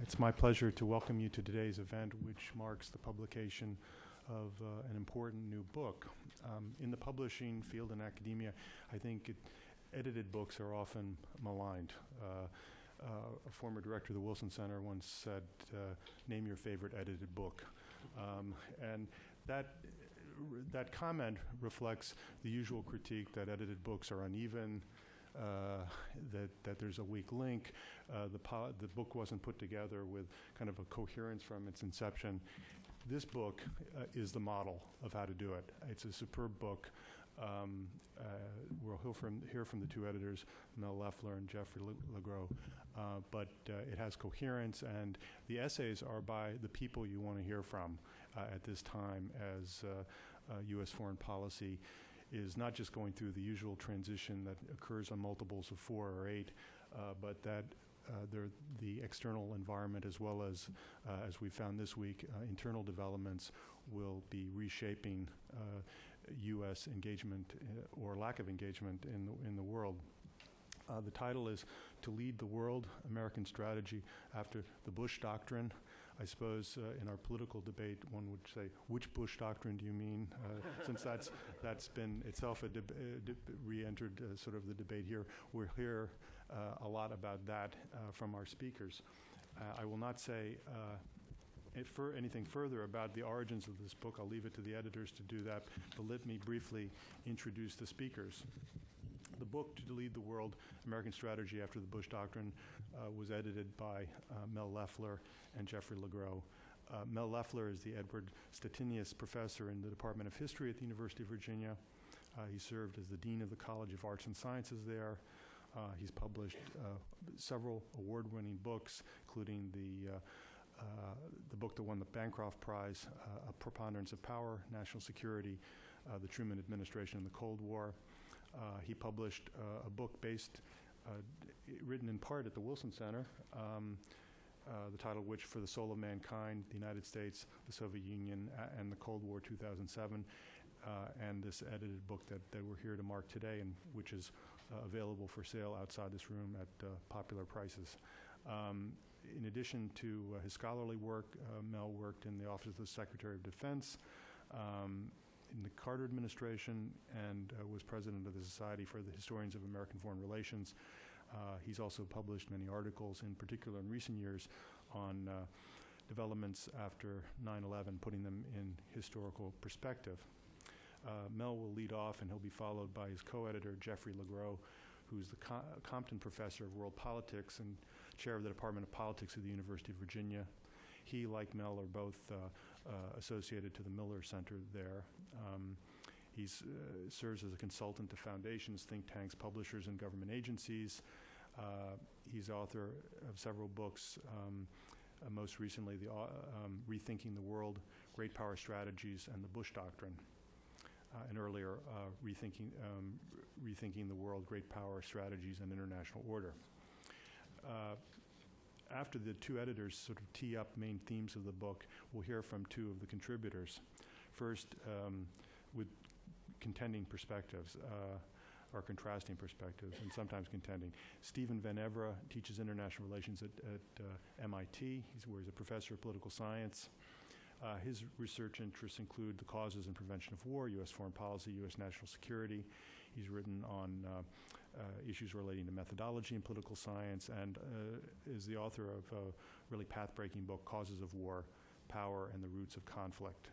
It's my pleasure to welcome you to today's event, which marks the publication of an important new book. In the publishing field in academia, I think edited books are often maligned. A former director of the Wilson Center once said, name your favorite edited book. And that comment reflects the usual critique that edited books are uneven, that there's a weak link. The book wasn't put together with kind of a coherence from its inception. This book is the model of how to do it. It's a superb book. We'll hear from the two editors, Mel Loeffler and Jeffrey Legro, but it has coherence, and the essays are by the people you want to hear from at this time as U.S. foreign policy is not just going through the usual transition that occurs on multiples of 4 or 8, but that the external environment as well as we found this week, internal developments will be reshaping U.S. engagement or lack of engagement in the world. The title is To Lead the World, American Strategy After the Bush Doctrine. I suppose in our political debate, one would say, which Bush doctrine do you mean? Since that's been itself re-entered sort of the debate here. We'll hear a lot about that from our speakers. I will not say anything further about the origins of this book. I'll leave it to the editors to do that, but let me briefly introduce the speakers. The book, To Lead the World, American Strategy After the Bush Doctrine, was edited by Mel Loeffler and Jeffrey Legro. Mel Loeffler is the Edward Stettinius Professor in the Department of History at the University of Virginia. He served as the Dean of the College of Arts and Sciences there. He's published several award-winning books, including the book that won the Bancroft Prize, A Preponderance of Power, National Security, the Truman Administration and the Cold War. He published a book written in part at the Wilson Center, the title of which, For the Soul of Mankind, the United States, the Soviet Union, and the Cold War, 2007, and this edited book that we're here to mark today, and which is available for sale outside this room at popular prices. In addition to his scholarly work, Mel worked in the Office of the Secretary of Defense, in the Carter administration, and was president of the Society for the Historians of American Foreign Relations. He's also published many articles, in particular in recent years, on developments after 9/11, putting them in historical perspective. Mel will lead off, and he'll be followed by his co-editor, Jeffrey Legro, who's the Compton Professor of World Politics and chair of the Department of Politics at the University of Virginia. He, like Mel, are both associated to the Miller Center there. He serves as a consultant to foundations, think tanks, publishers, and government agencies. He's author of several books, most recently Rethinking the World, Great Power Strategies, and the Bush Doctrine. And earlier, Rethinking the World, Great Power Strategies, and International Order. After the two editors sort of tee up main themes of the book, we'll hear from two of the contributors. First, with contending perspectives, or contrasting perspectives, and sometimes contending. Stephen Van Evera teaches international relations at MIT, where he's a professor of political science. His research interests include the causes and prevention of war, U.S. foreign policy, U.S. national security. He's written on issues relating to methodology in political science, and is the author of a really path-breaking book, Causes of War, Power and the Roots of Conflict,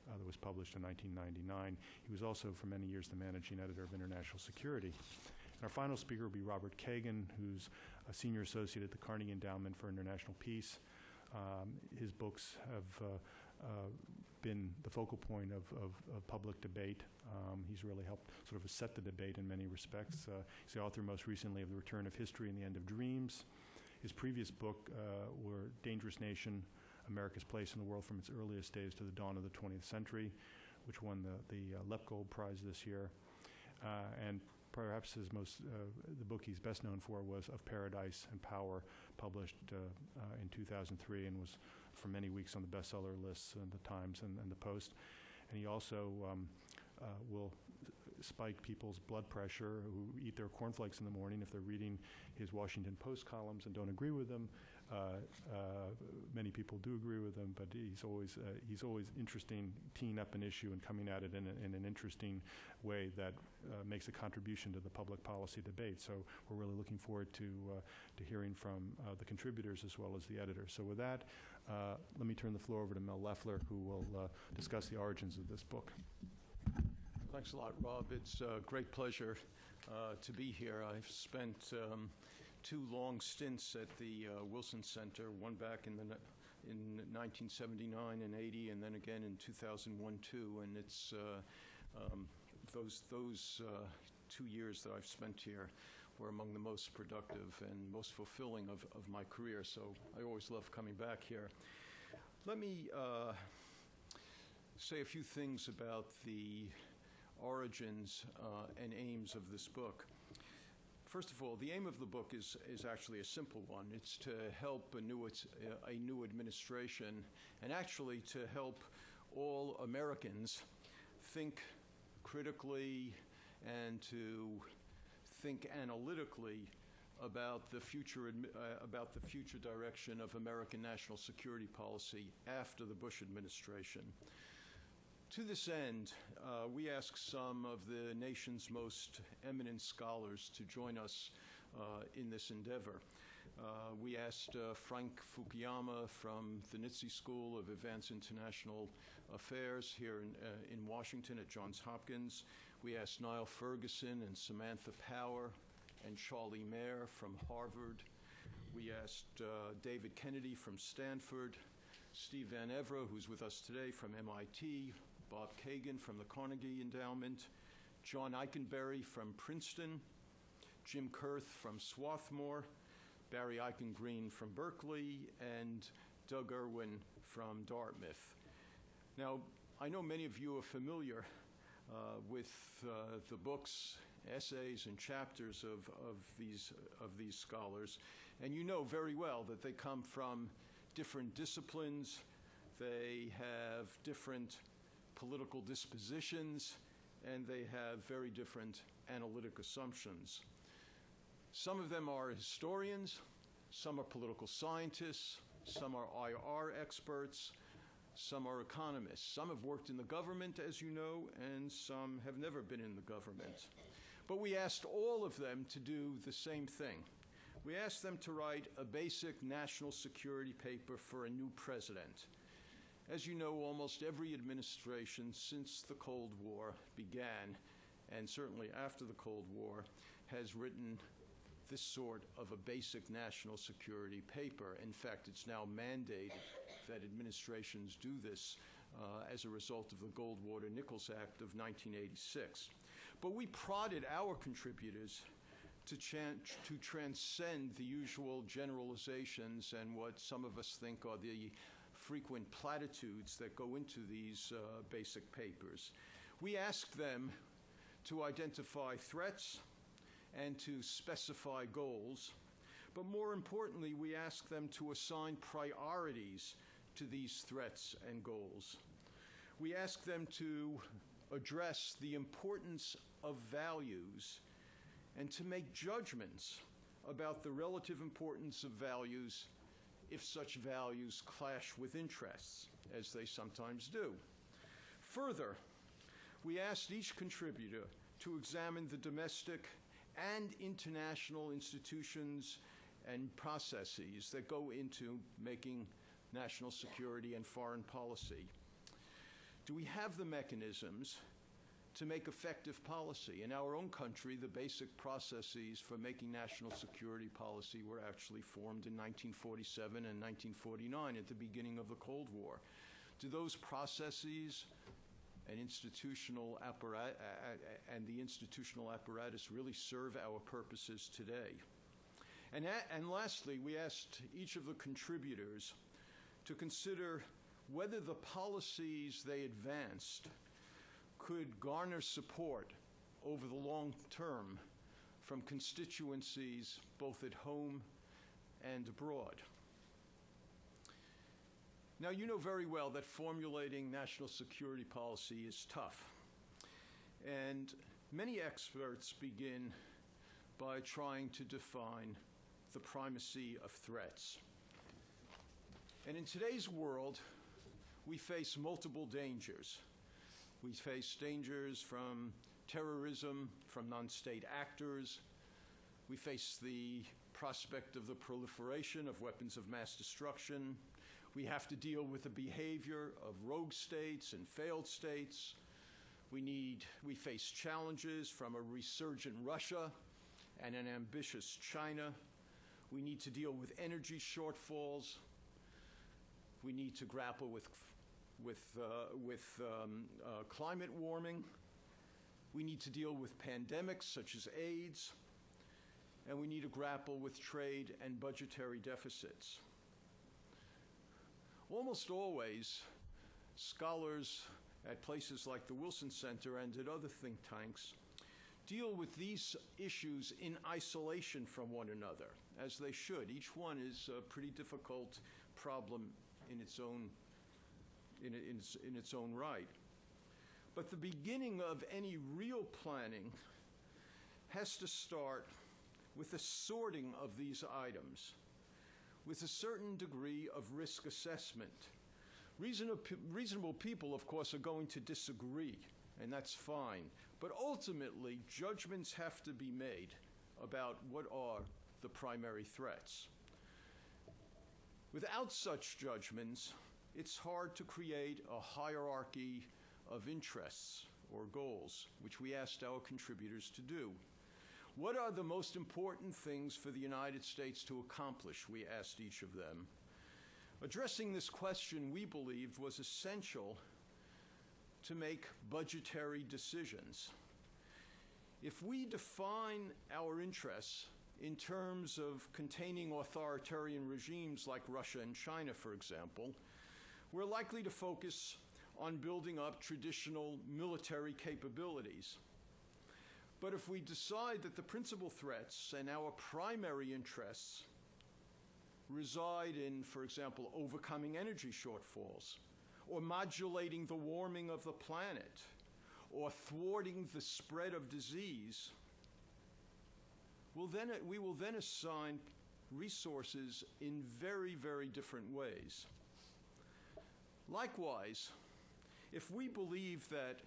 that was published in 1999. He was also, for many years, the managing editor of International Security. And our final speaker will be Robert Kagan, who's a senior associate at the Carnegie Endowment for International Peace. His books have been the focal point of public debate. He's really helped sort of set the debate in many respects. He's the author most recently of The Return of History and the End of Dreams. His previous book were Dangerous Nation, America's Place in the World from its Earliest Days to the Dawn of the 20th Century, which won the Lepgold Prize this year. And perhaps his the book he's best known for was Of Paradise and Power, published in 2003, and was for many weeks on the bestseller lists in the Times and the Post. And he also will spike people's blood pressure who eat their cornflakes in the morning if they're reading his Washington Post columns and don't agree with them. Many people do agree with him, but he's always interesting, teeing up an issue and coming at it in an interesting way that makes a contribution to the public policy debate. So we're really looking forward to hearing from the contributors as well as the editor. So with that, let me turn the floor over to Mel Loeffler, who will discuss the origins of this book. Thanks a lot, Rob. It's a great pleasure to be here. I've spent 2 long stints at the Wilson Center, one back in 1979 and 80, and then again in 2001, 2. And it's those 2 years that I've spent here were among the most productive and most fulfilling of my career. So I always love coming back here. Let me say a few things about the origins and aims of this book. First of all, the aim of the book is actually a simple one. It's to help a new administration, and actually to help all Americans think critically and to think analytically about the future direction of American national security policy after the Bush administration. To this end, we asked some of the nation's most eminent scholars to join us in this endeavor. We asked Frank Fukuyama from the Nitze School of Advanced International Affairs here in Washington at Johns Hopkins. We asked Niall Ferguson and Samantha Power and Charlie Mayer from Harvard. We asked David Kennedy from Stanford, Steve Van Evera, who's with us today, from MIT, Bob Kagan from the Carnegie Endowment, John Eikenberry from Princeton, Jim Kurth from Swarthmore, Barry Eichengreen from Berkeley, and Doug Irwin from Dartmouth. Now, I know many of you are familiar with the books, essays, and chapters of these scholars, and you know very well that they come from different disciplines. They have different political dispositions, and they have very different analytic assumptions. Some of them are historians, some are political scientists, some are IR experts, some are economists. Some have worked in the government, as you know, and some have never been in the government. But we asked all of them to do the same thing. We asked them to write a basic national security paper for a new president. As you know, almost every administration since the Cold War began, and certainly after the Cold War, has written this sort of a basic national security paper. In fact, it's now mandated that administrations do this as a result of the Goldwater-Nichols Act of 1986. But we prodded our contributors to transcend the usual generalizations and what some of us think are the frequent platitudes that go into these basic papers. We asked them to identify threats and to specify goals, but more importantly, we asked them to assign priorities to these threats and goals. We asked them to address the importance of values and to make judgments about the relative importance of values if such values clash with interests, as they sometimes do. Further, we asked each contributor to examine the domestic and international institutions and processes that go into making national security and foreign policy. Do we have the mechanisms to make effective policy? In our own country, the basic processes for making national security policy were actually formed in 1947 and 1949 at the beginning of the Cold War. Do those processes and the institutional apparatus really serve our purposes today? And lastly, we asked each of the contributors to consider whether the policies they advanced could garner support over the long term from constituencies both at home and abroad. Now, you know very well that formulating national security policy is tough. And many experts begin by trying to define the primacy of threats. And in today's world, we face multiple dangers. We face dangers from terrorism, from non-state actors. We face the prospect of the proliferation of weapons of mass destruction. We have to deal with the behavior of rogue states and failed states. We face challenges from a resurgent Russia and an ambitious China. We need to deal with energy shortfalls. We need to grapple with climate warming. We need to deal with pandemics such as AIDS. And we need to grapple with trade and budgetary deficits. Almost always, scholars at places like the Wilson Center and at other think tanks deal with these issues in isolation from one another, as they should. Each one is a pretty difficult problem in its own right. But the beginning of any real planning has to start with a sorting of these items, with a certain degree of risk assessment. Reasonable people, of course, are going to disagree, and that's fine. But ultimately, judgments have to be made about what are the primary threats. Without such judgments, it's hard to create a hierarchy of interests or goals, which we asked our contributors to do. What are the most important things for the United States to accomplish? We asked each of them. Addressing this question, we believed, was essential to make budgetary decisions. If we define our interests in terms of containing authoritarian regimes like Russia and China, for example, we're likely to focus on building up traditional military capabilities. But if we decide that the principal threats and our primary interests reside in, for example, overcoming energy shortfalls, or modulating the warming of the planet, or thwarting the spread of disease, we will then assign resources in very, very different ways. Likewise, if we believe that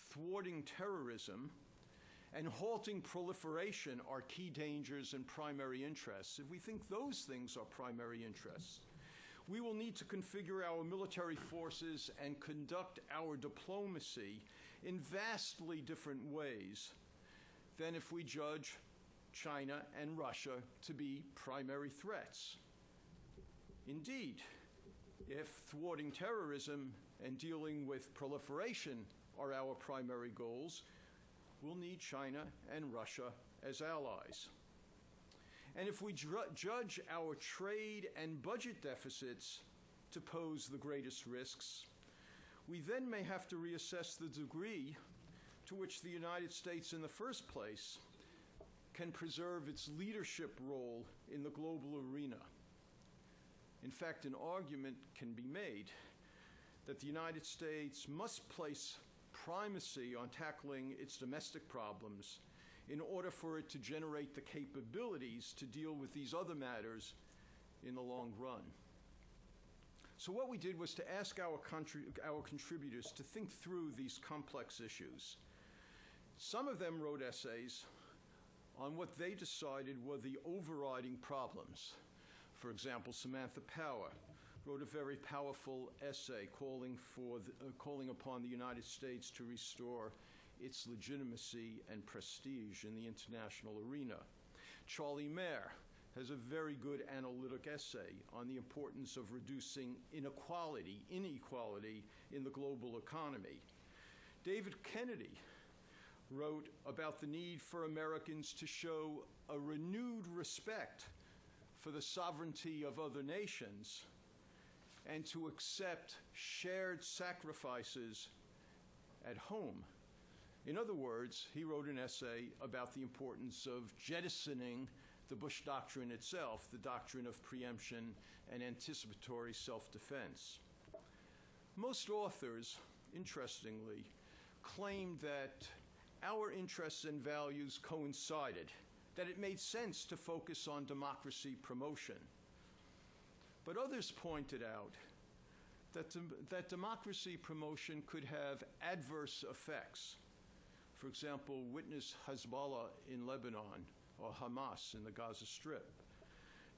thwarting terrorism and halting proliferation are key dangers and primary interests, if we think those things are primary interests, we will need to configure our military forces and conduct our diplomacy in vastly different ways than if we judge China and Russia to be primary threats. Indeed, if thwarting terrorism and dealing with proliferation are our primary goals, we'll need China and Russia as allies. And if we judge our trade and budget deficits to pose the greatest risks, we then may have to reassess the degree to which the United States in the first place can preserve its leadership role in the global arena. In fact, an argument can be made that the United States must place primacy on tackling its domestic problems in order for it to generate the capabilities to deal with these other matters in the long run. So what we did was to ask our contributors to think through these complex issues. Some of them wrote essays on what they decided were the overriding problems. For example, Samantha Power wrote a very powerful essay calling upon the United States to restore its legitimacy and prestige in the international arena. Charlie Mayer has a very good analytic essay on the importance of reducing inequality in the global economy. David Kennedy wrote about the need for Americans to show a renewed respect for the sovereignty of other nations and to accept shared sacrifices at home. In other words, he wrote an essay about the importance of jettisoning the Bush Doctrine itself, the doctrine of preemption and anticipatory self-defense. Most authors, interestingly, claimed that our interests and values coincided, that it made sense to focus on democracy promotion. But others pointed out that democracy promotion could have adverse effects. For example, witness Hezbollah in Lebanon or Hamas in the Gaza Strip.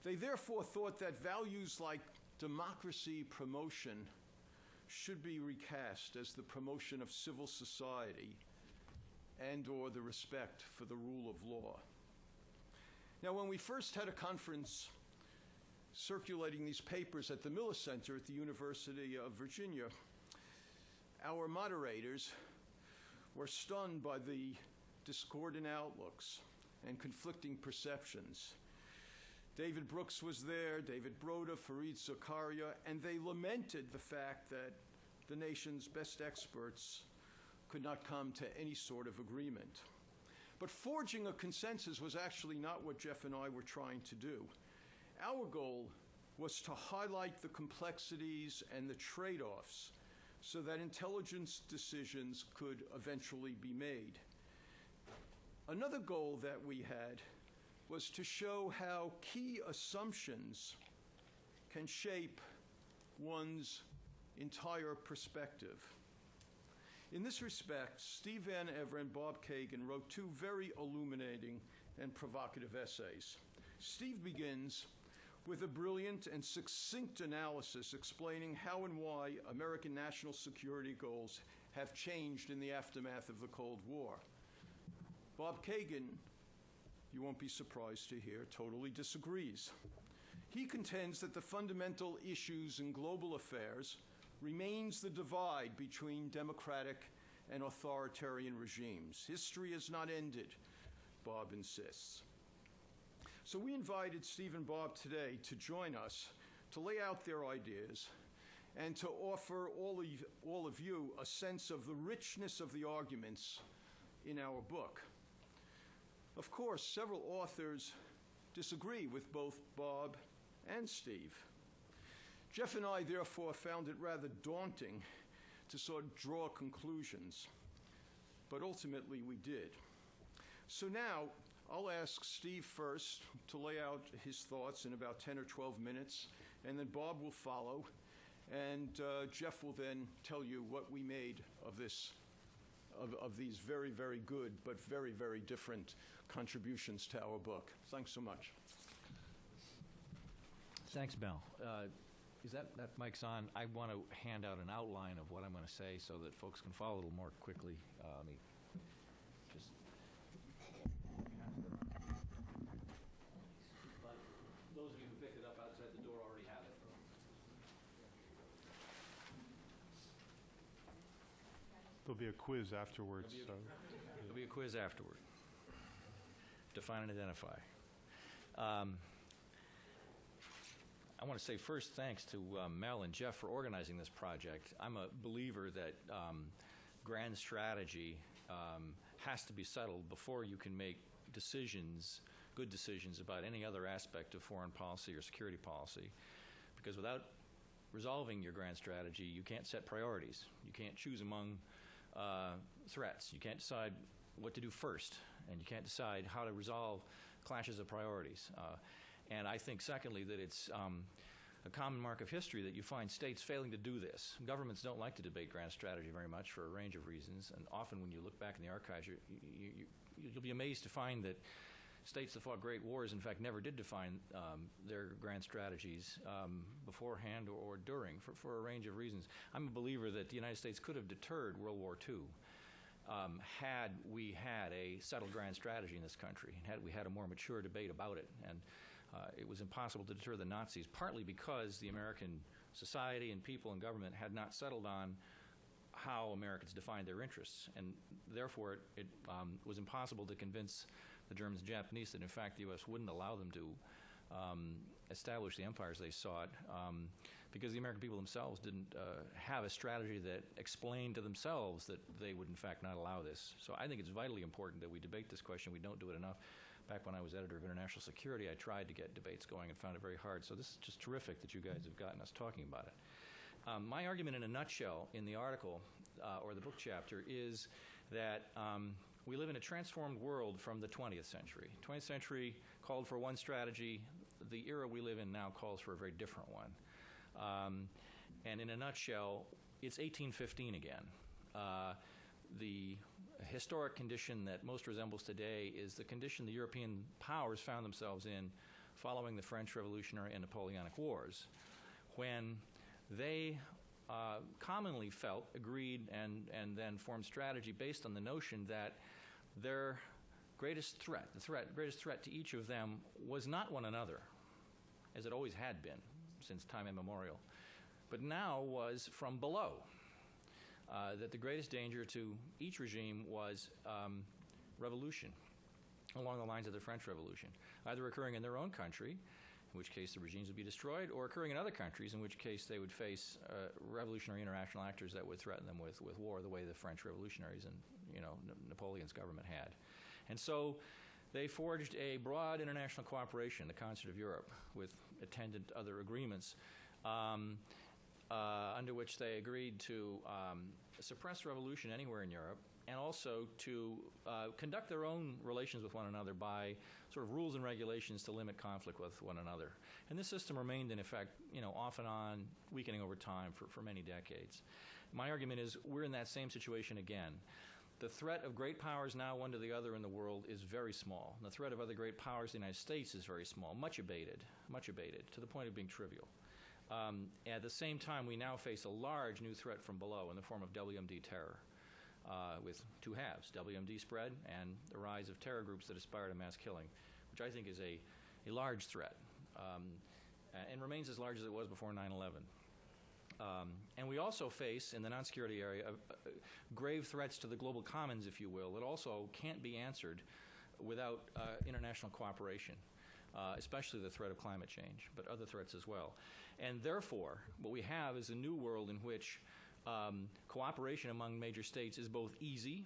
They therefore thought that values like democracy promotion should be recast as the promotion of civil society and or the respect for the rule of law. Now, when we first had a conference circulating these papers at the Miller Center at the University of Virginia, our moderators were stunned by the discordant outlooks and conflicting perceptions. David Brooks was there, David Broda, Fareed Zakaria, and they lamented the fact that the nation's best experts could not come to any sort of agreement. But forging a consensus was actually not what Jeff and I were trying to do. Our goal was to highlight the complexities and the trade-offs so that intelligence decisions could eventually be made. Another goal that we had was to show how key assumptions can shape one's entire perspective. In this respect, Steve Van Evera and Bob Kagan wrote two very illuminating and provocative essays. Steve begins with a brilliant and succinct analysis explaining how and why American national security goals have changed in the aftermath of the Cold War. Bob Kagan, you won't be surprised to hear, totally disagrees. He contends that the fundamental issues in global affairs remains the divide between democratic and authoritarian regimes. History has not ended, Bob insists. So we invited Steve and Bob today to join us to lay out their ideas and to offer all of you a sense of the richness of the arguments in our book. Of course, several authors disagree with both Bob and Steve. Jeff and I, therefore, found it rather daunting to sort of draw conclusions, but ultimately we did. So now, I'll ask Steve first to lay out his thoughts in about 10 or 12 minutes, and then Bob will follow, and Jeff will then tell you what we made of these very, very good, but very, very different contributions to our book. Thanks so much. Thanks, Mel. Is that mic's on? I want to hand out an outline of what I'm going to say so that folks can follow a little more quickly. Let me just... Those of you who picked it up outside the door already have it. There'll be a quiz afterwards. There'll be a quiz afterward. Define and identify. I want to say first thanks to Mel and Jeff for organizing this project. I'm a believer that grand strategy has to be settled before you can make decisions, good decisions about any other aspect of foreign policy or security policy. Because without resolving your grand strategy, you can't set priorities. You can't choose among threats. You can't decide what to do first, and you can't decide how to resolve clashes of priorities. And I think, secondly, that it's a common mark of history that you find states failing to do this. Governments don't like to debate grand strategy very much for a range of reasons, and often when you look back in the archives, you'll be amazed to find that states that fought great wars, in fact, never did define their grand strategies beforehand or during, for a range of reasons. I'm a believer that the United States could have deterred World War II had we had a settled grand strategy in this country, and had we had a more mature debate about it. And it was impossible to deter the Nazis, partly because the American society and people and government had not settled on how Americans defined their interests. And therefore, it was impossible to convince the Germans and Japanese that, in fact, the U.S. wouldn't allow them to establish the empires they sought, because the American people themselves didn't have a strategy that explained to themselves that they would, in fact, not allow this. So I think it's vitally important that we debate this question. We don't do it enough. Back when I was editor of International Security, I tried to get debates going and found it very hard. So this is just terrific that you guys have gotten us talking about it. My argument in a nutshell in the article, or the book chapter, is that we live in a transformed world from the 20th century. 20th century called for one strategy. the era we live in now calls for a very different one. And in a nutshell, it's 1815 again. The historic condition that most resembles today is the condition the European powers found themselves in following the French Revolutionary and Napoleonic Wars, when they commonly felt, agreed, and then formed strategy based on the notion that their greatest threat to each of them was not one another, as it always had been since time immemorial, but now was from below. That the greatest danger to each regime was revolution, along the lines of the French Revolution, either occurring in their own country, in which case the regimes would be destroyed, or occurring in other countries, in which case they would face revolutionary international actors that would threaten them with war, the way the French revolutionaries and Napoleon's government had. And so they forged a broad international cooperation, the Concert of Europe, with attendant other agreements, under which they agreed to suppress revolution anywhere in Europe, and also to conduct their own relations with one another by sort of rules and regulations to limit conflict with one another. And this system remained in effect, off and on, weakening over time for many decades. My argument is we're in that same situation again. The threat of great powers now one to the other in the world is very small. And the threat of other great powers in the United States is very small, much abated, to the point of being trivial. At the same time, we now face a large new threat from below in the form of WMD terror, with two halves, WMD spread and the rise of terror groups that aspire to mass killing, which I think is a large threat, and remains as large as it was before 9/11. And we also face, in the non-security area, grave threats to the global commons, if you will, that also can't be answered without international cooperation, especially the threat of climate change, but other threats as well. And therefore, what we have is a new world in which cooperation among major states is both easy,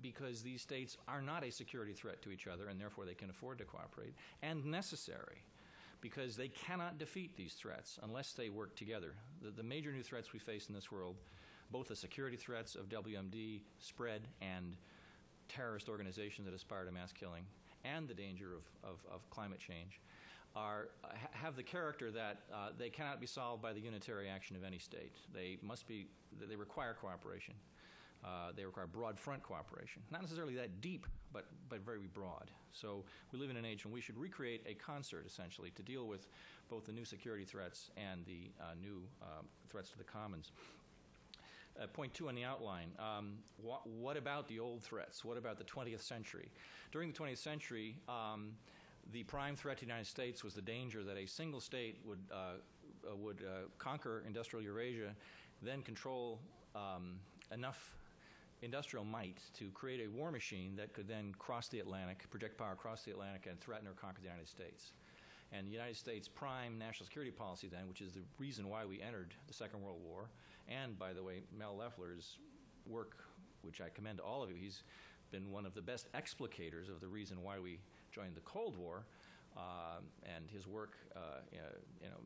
because these states are not a security threat to each other, and therefore they can afford to cooperate, and necessary, because they cannot defeat these threats unless they work together. The major new threats we face in this world, both the security threats of WMD spread and terrorist organizations that aspire to mass killing, and the danger of climate change, have the character that they cannot be solved by the unitary action of any state. They require cooperation. They require broad front cooperation. Not necessarily that deep, but very broad. So we live in an age when we should recreate a concert, essentially, to deal with both the new security threats and the new threats to the commons. Point 2 on the outline, what about the old threats? What about the 20th century? During the 20th century, the prime threat to the United States was the danger that a single state would conquer industrial Eurasia, then control enough industrial might to create a war machine that could then cross the Atlantic, project power across the Atlantic, and threaten or conquer the United States. And the United States' prime national security policy then, which is the reason why we entered the Second World War, and, by the way, Mel Loeffler's work, which I commend to all of you, he's been one of the best explicators of the reason why we joined the Cold War, and his work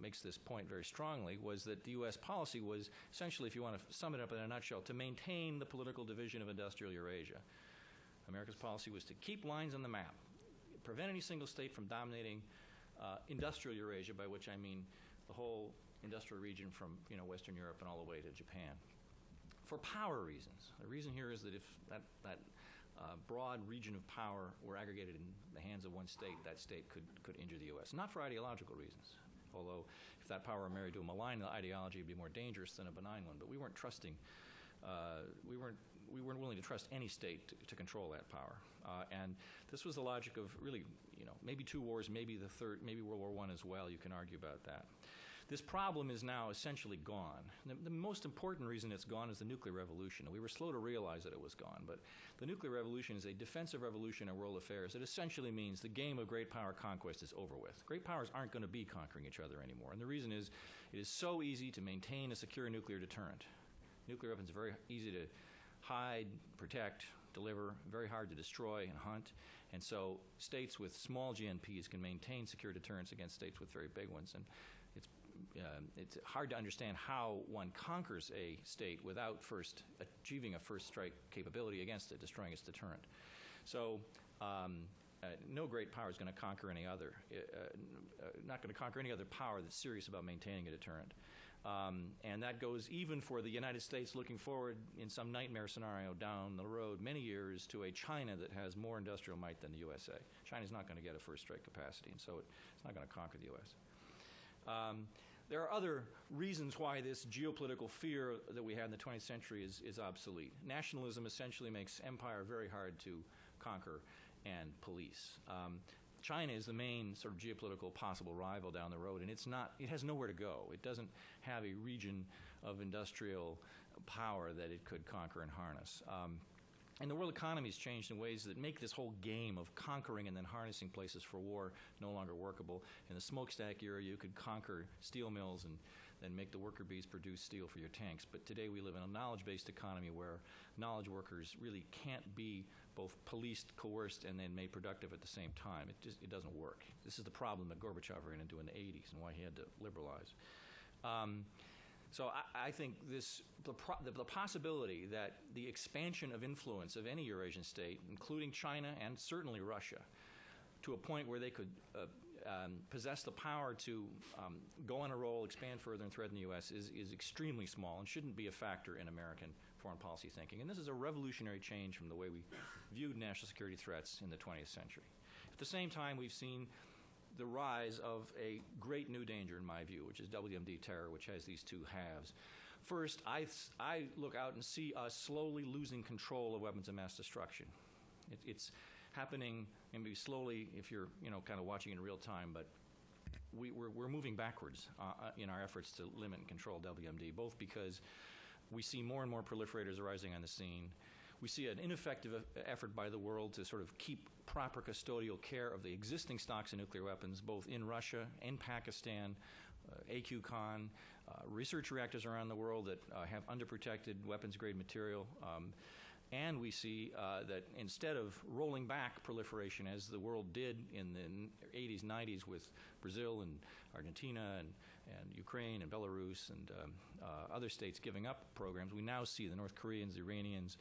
makes this point very strongly, was that the U.S. policy was essentially, if you want to sum it up in a nutshell, to maintain the political division of industrial Eurasia. America's policy was to keep lines on the map, prevent any single state from dominating industrial Eurasia, by which I mean the whole industrial region from Western Europe and all the way to Japan, for power reasons. The reason here is that if that broad region of power were aggregated in the hands of one state, that state could injure the U.S. Not for ideological reasons, although if that power were married to a malign ideology, it would be more dangerous than a benign one. But we weren't trusting, we weren't willing to trust any state to control that power. And this was the logic of really, maybe two wars, maybe the third, maybe World War I as well. You can argue about that. This problem is now essentially gone. The most important reason it's gone is the nuclear revolution. We were slow to realize that it was gone, but the nuclear revolution is a defensive revolution in world affairs. It essentially means the game of great power conquest is over with. Great powers aren't going to be conquering each other anymore, and the reason is it is so easy to maintain a secure nuclear deterrent. Nuclear weapons are very easy to hide, protect, deliver, very hard to destroy and hunt, and so states with small GNPs can maintain secure deterrents against states with very big ones. And it's hard to understand how one conquers a state without first achieving a first strike capability against it, destroying its deterrent. So no great power is going to conquer any other. Not going to conquer any other power that's serious about maintaining a deterrent. And that goes even for the United States looking forward in some nightmare scenario down the road many years to a China that has more industrial might than the USA. China's not going to get a first-rate capacity, and so it's not going to conquer the U.S. There are other reasons why this geopolitical fear that we had in the 20th century is obsolete. Nationalism essentially makes empire very hard to conquer and police. China is the main sort of geopolitical possible rival down the road, and it has nowhere to go. It doesn't have a region of industrial power that it could conquer and harness. And the world economy has changed in ways that make this whole game of conquering and then harnessing places for war no longer workable. In the smokestack era, you could conquer steel mills and then make the worker bees produce steel for your tanks. But today we live in a knowledge-based economy where knowledge workers really can't be both policed, coerced, and then made productive at the same time. It doesn't work. This is the problem that Gorbachev ran into in the 80s and why he had to liberalize. So I think the possibility that the expansion of influence of any Eurasian state, including China and certainly Russia, to a point where they could possess the power to go on a roll, expand further, and threaten the U.S. is extremely small and shouldn't be a factor in American foreign policy thinking. And this is a revolutionary change from the way we viewed national security threats in the 20th century. At the same time, we've seen the rise of a great new danger, in my view, which is WMD terror, which has these two halves. First, I look out and see us slowly losing control of weapons of mass destruction. It's happening, maybe slowly if you're kind of watching in real time, but we're moving backwards in our efforts to limit and control WMD, both because we see more and more proliferators arising on the scene. We see an ineffective effort by the world to sort of keep proper custodial care of the existing stocks of nuclear weapons, both in Russia and Pakistan, AQCON, research reactors around the world that have underprotected weapons-grade material. And we see that instead of rolling back proliferation, as the world did in the 80s, 90s with Brazil and Argentina and Ukraine and Belarus and other states giving up programs, we now see the North Koreans, the Iranians,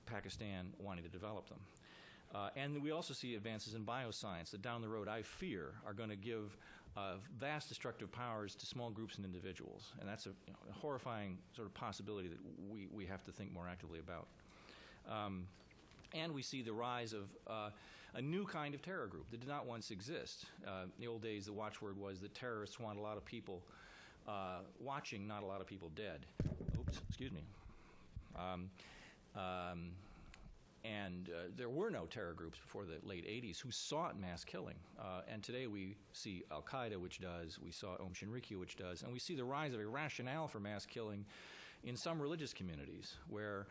Pakistan wanting to develop them. And we also see advances in bioscience that down the road, I fear, are going to give vast destructive powers to small groups and individuals. And that's a horrifying sort of possibility that we have to think more actively about. And we see the rise of a new kind of terror group that did not once exist. In the old days, the watchword was that terrorists want a lot of people watching, not a lot of people dead. Oops, excuse me. And there were no terror groups before the late 80s who sought mass killing. And today we see Al-Qaeda, which does. We saw Aum Shinrikyo, which does. And we see the rise of a rationale for mass killing in some religious communities where,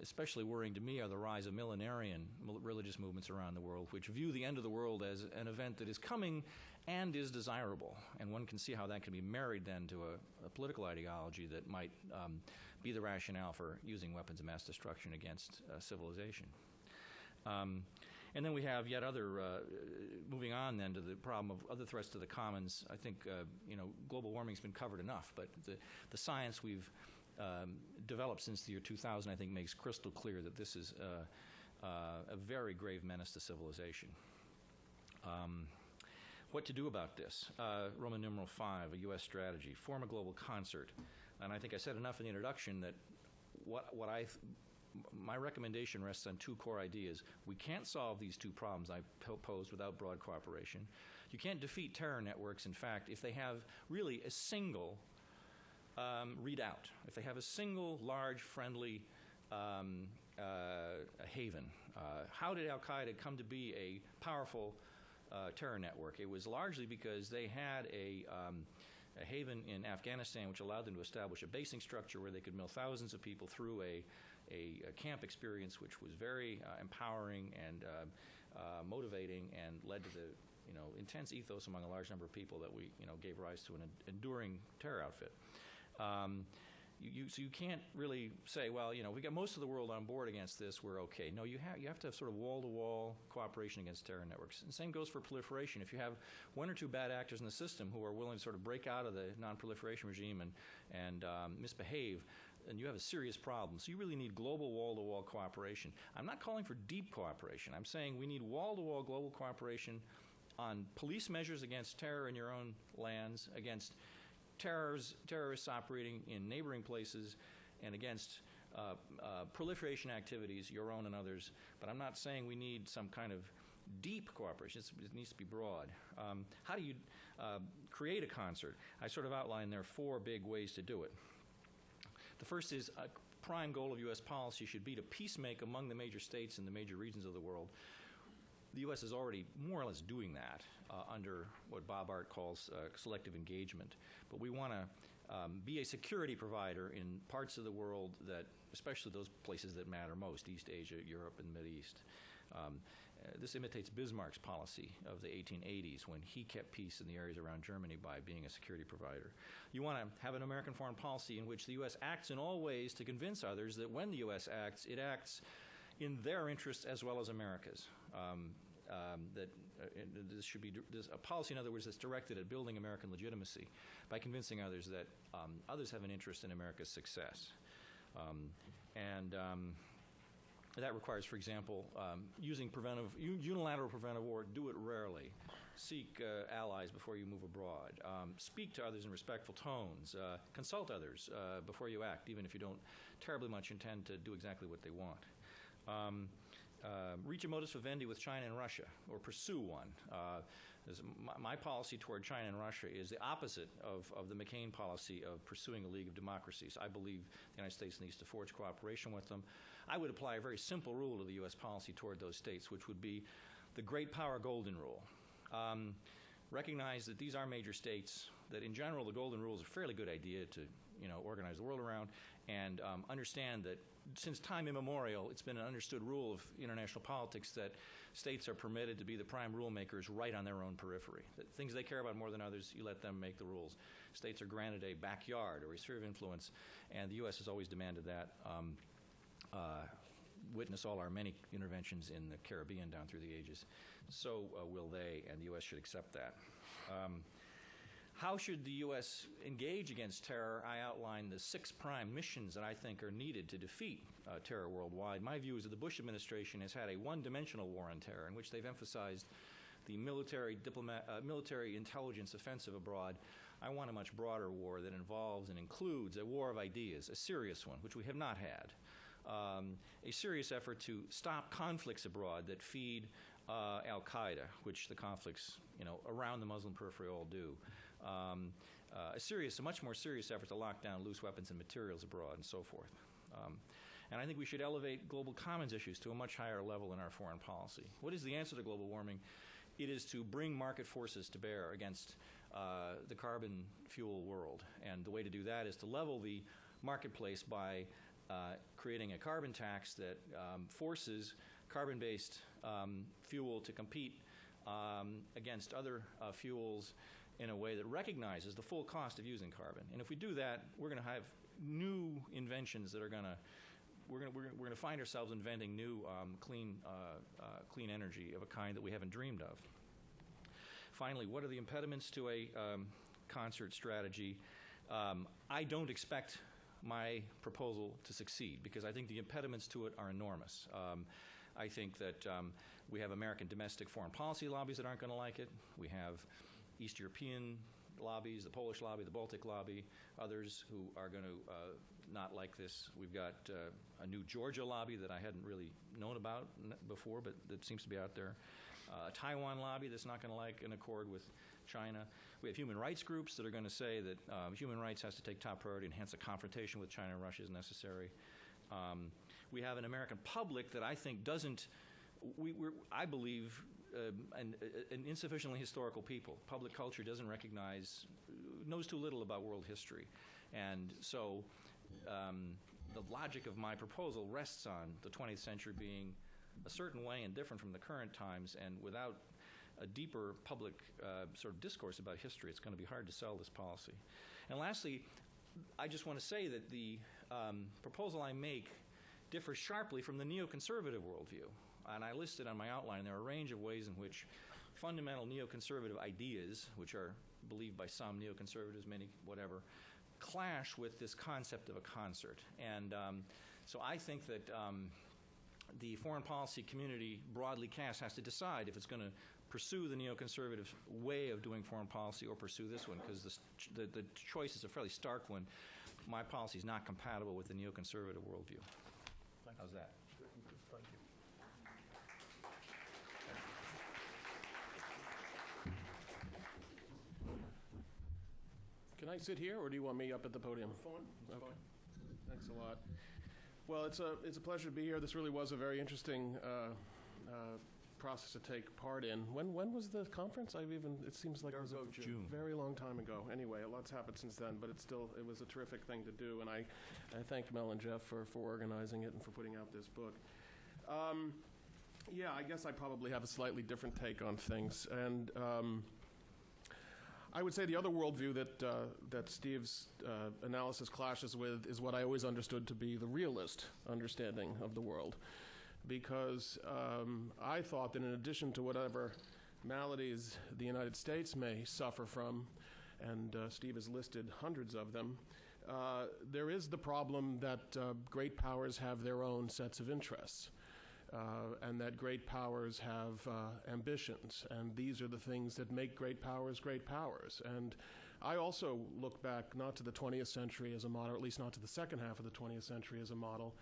especially worrying to me, are the rise of millenarian religious movements around the world, which view the end of the world as an event that is coming and is desirable. And one can see how that can be married then to a political ideology that might be the rationale for using weapons of mass destruction against civilization. And then we have yet other, moving on then to the problem of other threats to the commons. I think, global warming's been covered enough, but the science we've developed since the year 2000, I think, makes crystal clear that this is a very grave menace to civilization. What to do about this? Roman numeral 5, a U.S. strategy, form a global concert. And I think I said enough in the introduction that my recommendation rests on two core ideas. We can't solve these two problems I posed without broad cooperation. You can't defeat terror networks, in fact, if they have really a single redoubt, if they have a single large, friendly haven. How did Al-Qaeda come to be a powerful terror network? It was largely because they had a haven in Afghanistan which allowed them to establish a basing structure where they could mill thousands of people through a camp experience which was very empowering and motivating and led to the intense ethos among a large number of people that we gave rise to an enduring terror outfit. So you can't really say, well, we got most of the world on board against this, we're okay. No, you have to have sort of wall-to-wall cooperation against terror networks. And the same goes for proliferation. If you have one or two bad actors in the system who are willing to sort of break out of the non-proliferation regime and misbehave, and you have a serious problem. So you really need global wall-to-wall cooperation. I'm not calling for deep cooperation. I'm saying we need wall-to-wall global cooperation on police measures against terror in your own lands, against terrorists operating in neighboring places, and against proliferation activities, your own and others. But I'm not saying we need some kind of deep cooperation. It needs to be broad. How do you create a concert? I sort of outlined there 4 big ways to do it. The first is a prime goal of U.S. policy should be to peacemake among the major states and the major regions of the world. The U.S. is already more or less doing that under what Bob Art calls selective engagement. But we want to be a security provider in parts of the world that, especially those places that matter most, East Asia, Europe, and Mideast. This imitates Bismarck's policy of the 1880s when he kept peace in the areas around Germany by being a security provider. You want to have an American foreign policy in which the U.S. acts in all ways to convince others that when the U.S. acts, it acts in their interests as well as America's. This should be a policy, in other words, that's directed at building American legitimacy by convincing others that others have an interest in America's success. That requires, for example, using unilateral preventive war. Do it rarely. Seek allies before you move abroad. Speak to others in respectful tones. Consult others before you act, even if you don't terribly much intend to do exactly what they want. Reach a modus vivendi with China and Russia, or pursue one. My policy toward China and Russia is the opposite of the McCain policy of pursuing a League of Democracies. I believe the United States needs to forge cooperation with them. I would apply a very simple rule to the U.S. policy toward those states, which would be the great power golden rule. Recognize that these are major states, that in general the golden rule is a fairly good idea to organize the world around, and understand that since time immemorial, it's been an understood rule of international politics that states are permitted to be the prime rule makers right on their own periphery. That things they care about more than others, you let them make the rules. States are granted a backyard or a sphere of influence, and the U.S. has always demanded that. Witness all our many interventions in the Caribbean down through the ages. So will they, and the U.S. should accept that. How should the U.S. engage against terror? I outlined the 6 prime missions that I think are needed to defeat terror worldwide. My view is that the Bush administration has had a one-dimensional war on terror in which they've emphasized the military intelligence offensive abroad. I want a much broader war that involves and includes a war of ideas, a serious one, which we have not had. A serious effort to stop conflicts abroad that feed Al-Qaeda, which the conflicts around the Muslim periphery all do. A much more serious effort to lock down loose weapons and materials abroad, and so forth. And I think we should elevate global commons issues to a much higher level in our foreign policy. What is the answer to global warming? It is to bring market forces to bear against the carbon fuel world. And the way to do that is to level the marketplace by creating a carbon tax that forces carbon-based fuel to compete against other fuels in a way that recognizes the full cost of using carbon. And if we do that, we're going to have new inventions that are going to we're going to find ourselves inventing new clean energy of a kind that we haven't dreamed of. Finally, what are the impediments to a concert strategy? I don't expect my proposal to succeed because I think the impediments to it are enormous. I think that we have American domestic foreign policy lobbies that aren't going to like it. We have East European lobbies, the Polish lobby, the Baltic lobby, others who are going to not like this. We've got a new Georgia lobby that I hadn't really known about before, but that seems to be out there. A Taiwan lobby that's not going to like an accord with China. We have human rights groups that are going to say that human rights has to take top priority, and hence a confrontation with China and Russia is necessary. We have an American public that I think doesn't, I believe, an insufficiently historical people. Public culture doesn't recognize, knows too little about world history. And so the logic of my proposal rests on the 20th century being a certain way and different from the current times, and without a deeper public sort of discourse about history, it's going to be hard to sell this policy. And lastly, I just want to say that the proposal I make differs sharply from the neoconservative worldview. And I listed on my outline, there are a range of ways in which fundamental neoconservative ideas, which are believed by some neoconservatives, many, whatever, clash with this concept of a concert. And so I think that the foreign policy community, broadly cast, has to decide if it's going to pursue the neoconservative way of doing foreign policy or pursue this one, because the choice is a fairly stark one. My policy is not compatible with the neoconservative worldview. How's that? Thank you. Can I sit here, or do you want me up at the podium? Okay. Thanks a lot. Well, it's a pleasure to be here. This really was a very interesting process to take part in. When was the conference? It seems like it was a June. very long time ago. Anyway, a lot's happened since then, but it was a terrific thing to do, and I thank Mel and Jeff for organizing it and for putting out this book. Yeah, I guess I probably have a slightly different take on things, and I would say the other worldview that Steve's analysis clashes with is what I always understood to be the realist understanding of the world. Because I thought that in addition to whatever maladies the United States may suffer from, and Steve has listed hundreds of them, there is the problem that great powers have their own sets of interests, and that great powers have ambitions, and these are the things that make great powers great powers. And I also look back not to the 20th century as a model, or at least not to the second half of the 20th century as a model,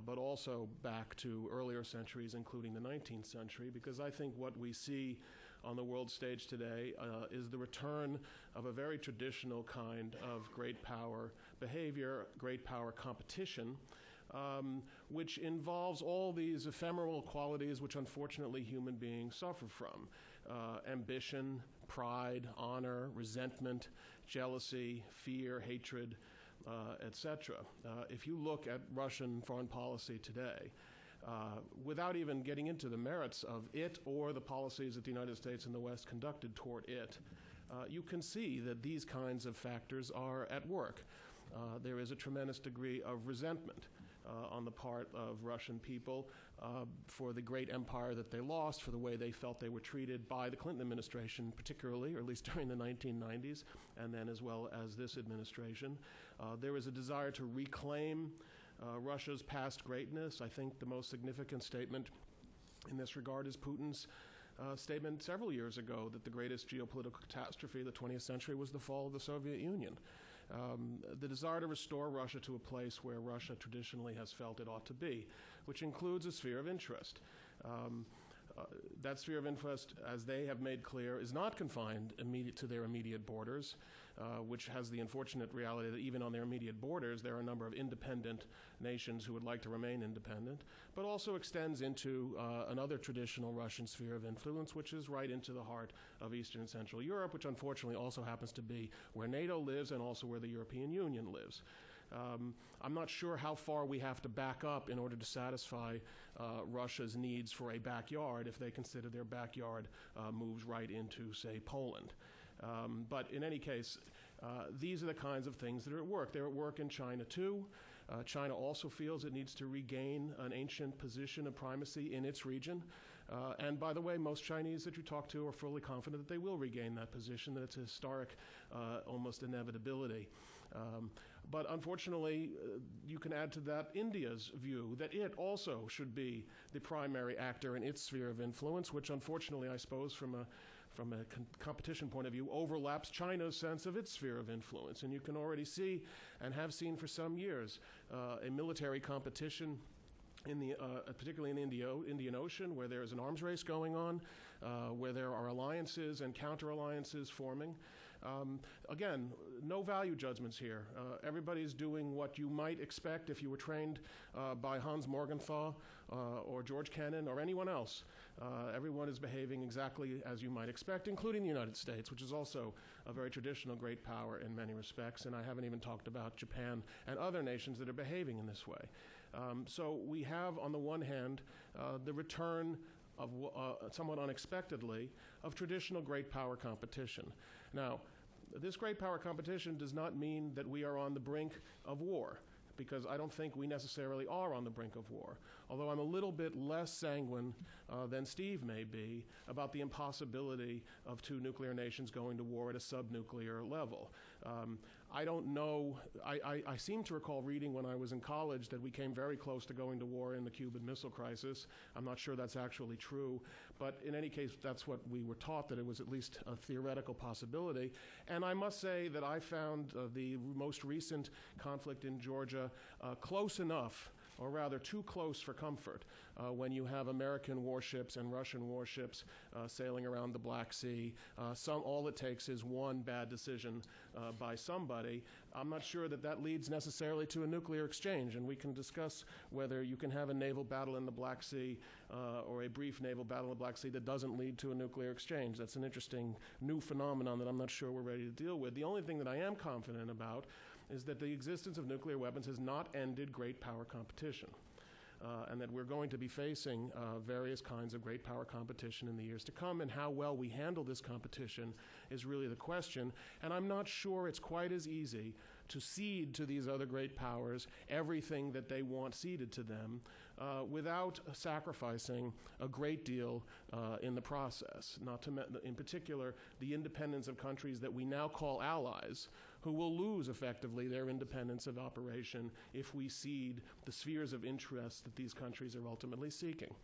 but also back to earlier centuries, including the 19th century, because I think what we see on the world stage today is the return of a very traditional kind of great power behavior, great power competition, which involves all these ephemeral qualities which unfortunately human beings suffer from. Ambition, pride, honor, resentment, jealousy, fear, hatred, etc. If you look at Russian foreign policy today, without even getting into the merits of it or the policies that the United States and the West conducted toward it, you can see that these kinds of factors are at work. There is a tremendous degree of resentment on the part of Russian people for the great empire that they lost, for the way they felt they were treated by the Clinton administration particularly, or at least during the 1990s, and then as well as this administration. There is a desire to reclaim Russia's past greatness. I think the most significant statement in this regard is Putin's statement several years ago that the greatest geopolitical catastrophe of the 20th century was the fall of the Soviet Union. The desire to restore Russia to a place where Russia traditionally has felt it ought to be, which includes a sphere of interest. That sphere of interest, as they have made clear, is not confined to their immediate borders, which has the unfortunate reality that even on their immediate borders there are a number of independent nations who would like to remain independent, but also extends into another traditional Russian sphere of influence, which is right into the heart of Eastern and Central Europe, which unfortunately also happens to be where NATO lives and also where the European Union lives. I'm not sure how far we have to back up in order to satisfy Russia's needs for a backyard if they consider their backyard moves right into, say, Poland. But in any case, these are the kinds of things that are at work. They're at work in China, too. China also feels it needs to regain an ancient position of primacy in its region. And by the way, most Chinese that you talk to are fully confident that they will regain that position, that it's a historic, almost inevitability. But unfortunately, you can add to that India's view that it also should be the primary actor in its sphere of influence, which unfortunately, I suppose, from a competition point of view, overlaps China's sense of its sphere of influence. And you can already see, and have seen for some years, a military competition particularly in the Indian Ocean, where there is an arms race going on, where there are alliances and counter-alliances forming. Again, no value judgments here. Everybody's doing what you might expect if you were trained by Hans Morgenthau or George Kennan or anyone else. Everyone is behaving exactly as you might expect, including the United States, which is also a very traditional great power in many respects, and I haven't even talked about Japan and other nations that are behaving in this way. So we have, on the one hand, the return of somewhat unexpectedly of traditional great power competition. Now, this great power competition does not mean that we are on the brink of war, because I don't think we necessarily are on the brink of war, although I'm a little bit less sanguine than Steve may be about the impossibility of two nuclear nations going to war at a sub-nuclear level. I don't know. I seem to recall reading when I was in college that we came very close to going to war in the Cuban Missile Crisis. I'm not sure that's actually true, but in any case, that's what we were taught, that it was at least a theoretical possibility. And I must say that I found the most recent conflict in Georgia close enough, or rather too close for comfort, when you have American warships and Russian warships sailing around the Black Sea. All it takes is one bad decision by somebody. I'm not sure that that leads necessarily to a nuclear exchange, and we can discuss whether you can have a naval battle in the Black Sea or a brief naval battle in the Black Sea that doesn't lead to a nuclear exchange. That's an interesting new phenomenon that I'm not sure we're ready to deal with. The only thing that I am confident about is that the existence of nuclear weapons has not ended great power competition, and that we're going to be facing various kinds of great power competition in the years to come, and how well we handle this competition is really the question. And I'm not sure it's quite as easy to cede to these other great powers everything that they want ceded to them without sacrificing a great deal in the process, in particular the independence of countries that we now call allies, who will lose effectively their independence of operation if we cede the spheres of interest that these countries are ultimately seeking.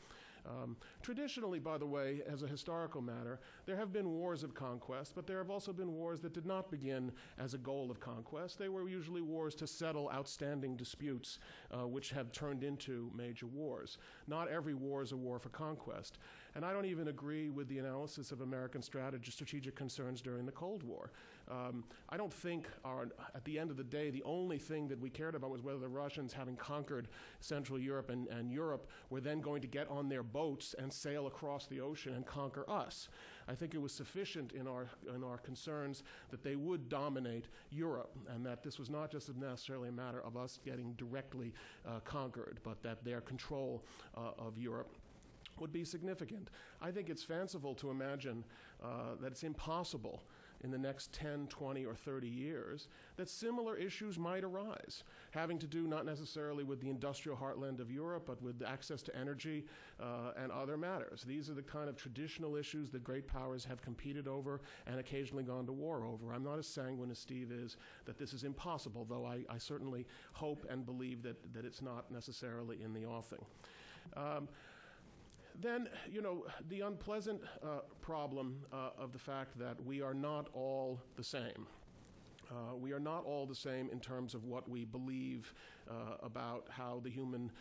Traditionally, by the way, as a historical matter, there have been wars of conquest, but there have also been wars that did not begin as a goal of conquest. They were usually wars to settle outstanding disputes, which have turned into major wars. Not every war is a war for conquest. And I don't even agree with the analysis of American strategic concerns during the Cold War. I don't think, at the end of the day, the only thing that we cared about was whether the Russians, having conquered Central Europe and Europe, were then going to get on their boats and sail across the ocean and conquer us. I think it was sufficient in our concerns that they would dominate Europe, and that this was not just necessarily a matter of us getting directly conquered, but that their control of Europe would be significant. I think it's fanciful to imagine that it's impossible in the next 10, 20, or 30 years that similar issues might arise, having to do not necessarily with the industrial heartland of Europe, but with access to energy and other matters. These are the kind of traditional issues that great powers have competed over and occasionally gone to war over. I'm not as sanguine as Steve is that this is impossible, though I certainly hope and believe that it's not necessarily in the offing. Then, the unpleasant problem of the fact that we are not all the same. We are not all the same in terms of what we believe about how the human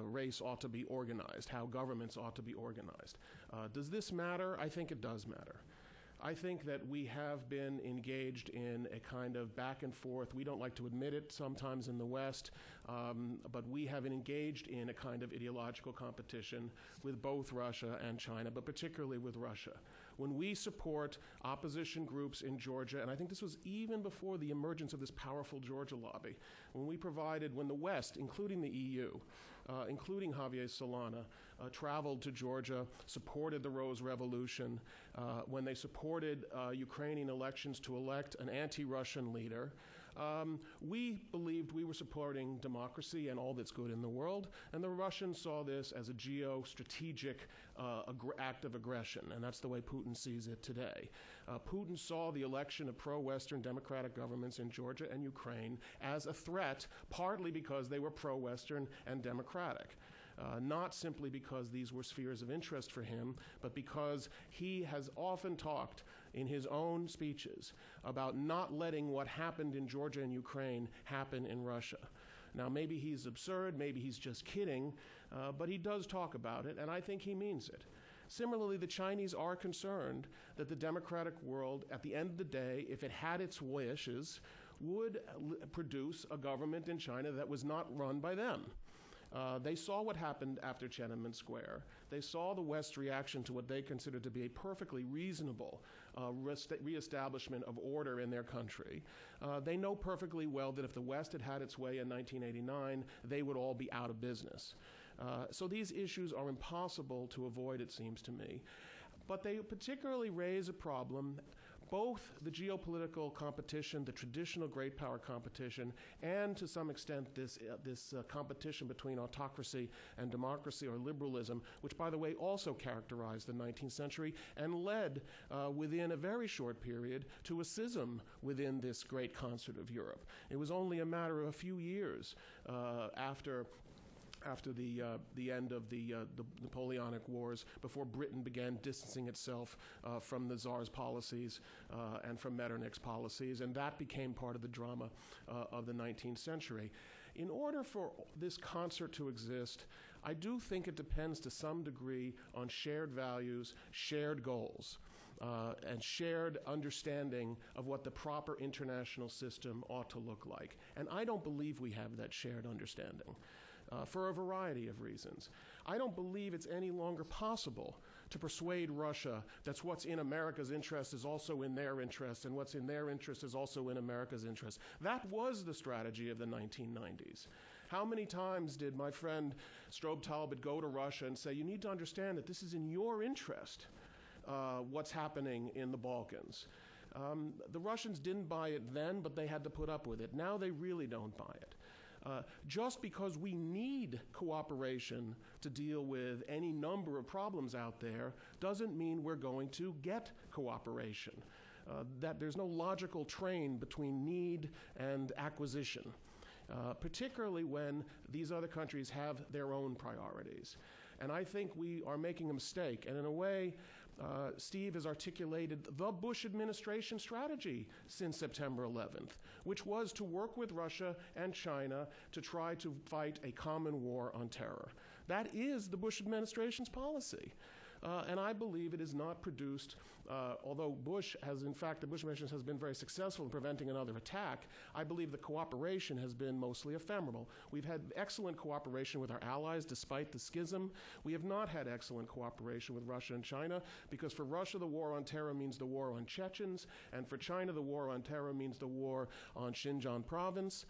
race ought to be organized, how governments ought to be organized. Does this matter? I think it does matter. I think that we have been engaged in a kind of back and forth. We don't like to admit it sometimes in the West, but we have engaged in a kind of ideological competition with both Russia and China, but particularly with Russia. When we support opposition groups in Georgia, and I think this was even before the emergence of this powerful Georgia lobby, when the West, including the EU, including Javier Solana, traveled to Georgia, supported the Rose Revolution, when they supported Ukrainian elections to elect an anti-Russian leader, we believed we were supporting democracy and all that's good in the world, and the Russians saw this as a geostrategic act of aggression, and that's the way Putin sees it today. Putin saw the election of pro-Western democratic governments in Georgia and Ukraine as a threat, partly because they were pro-Western and democratic. Not simply because these were spheres of interest for him, but because he has often talked in his own speeches about not letting what happened in Georgia and Ukraine happen in Russia. Now, maybe he's absurd, maybe he's just kidding, but he does talk about it, and I think he means it. Similarly, the Chinese are concerned that the democratic world, at the end of the day, if it had its wishes, would produce a government in China that was not run by them. They saw what happened after Tiananmen Square. They saw the West's reaction to what they considered to be a perfectly reasonable reestablishment of order in their country. They know perfectly well that if the West had had its way in 1989, they would all be out of business. So these issues are impossible to avoid, it seems to me. But they particularly raise a problem both the geopolitical competition, the traditional great power competition, and to some extent this competition between autocracy and democracy or liberalism, which, by the way, also characterized the 19th century and led within a very short period to a schism within this great concert of Europe. It was only a matter of a few years after the end of the Napoleonic Wars, before Britain began distancing itself from the Tsar's policies and from Metternich's policies, and that became part of the drama of the 19th century. In order for this concert to exist, I do think it depends to some degree on shared values, shared goals, and shared understanding of what the proper international system ought to look like. And I don't believe we have that shared understanding. For a variety of reasons. I don't believe it's any longer possible to persuade Russia that what's in America's interest is also in their interest, and what's in their interest is also in America's interest. That was the strategy of the 1990s. How many times did my friend Strobe Talbot go to Russia and say, you need to understand that this is in your interest, what's happening in the Balkans? The Russians didn't buy it then, but they had to put up with it. Now they really don't buy it. Just because we need cooperation to deal with any number of problems out there doesn't mean we're going to get cooperation. That there's no logical train between need and acquisition, particularly when these other countries have their own priorities. And I think we are making a mistake. And in a way, Steve has articulated the Bush administration strategy since September 11th, which was to work with Russia and China to try to fight a common war on terror. That is the Bush administration's policy. And I believe it is not produced, although Bush has, in fact, the Bush administration has been very successful in preventing another attack, I believe the cooperation has been mostly ephemeral. We've had excellent cooperation with our allies despite the schism. We have not had excellent cooperation with Russia and China, because for Russia, the war on terror means the war on Chechens, and for China, the war on terror means the war on Xinjiang province.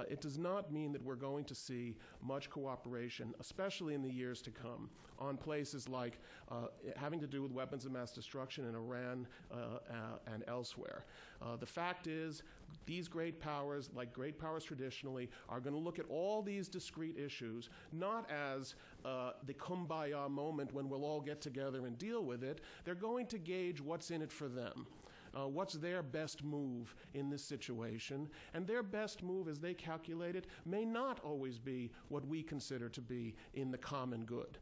It does not mean that we're going to see much cooperation, especially in the years to come, on places like having to do with weapons of mass destruction in Iran and elsewhere. The fact is, these great powers, like great powers traditionally, are going to look at all these discrete issues not as the kumbaya moment when we'll all get together and deal with it. They're going to gauge what's in it for them. What's their best move in this situation? And their best move, as they calculate it, may not always be what we consider to be in the common good.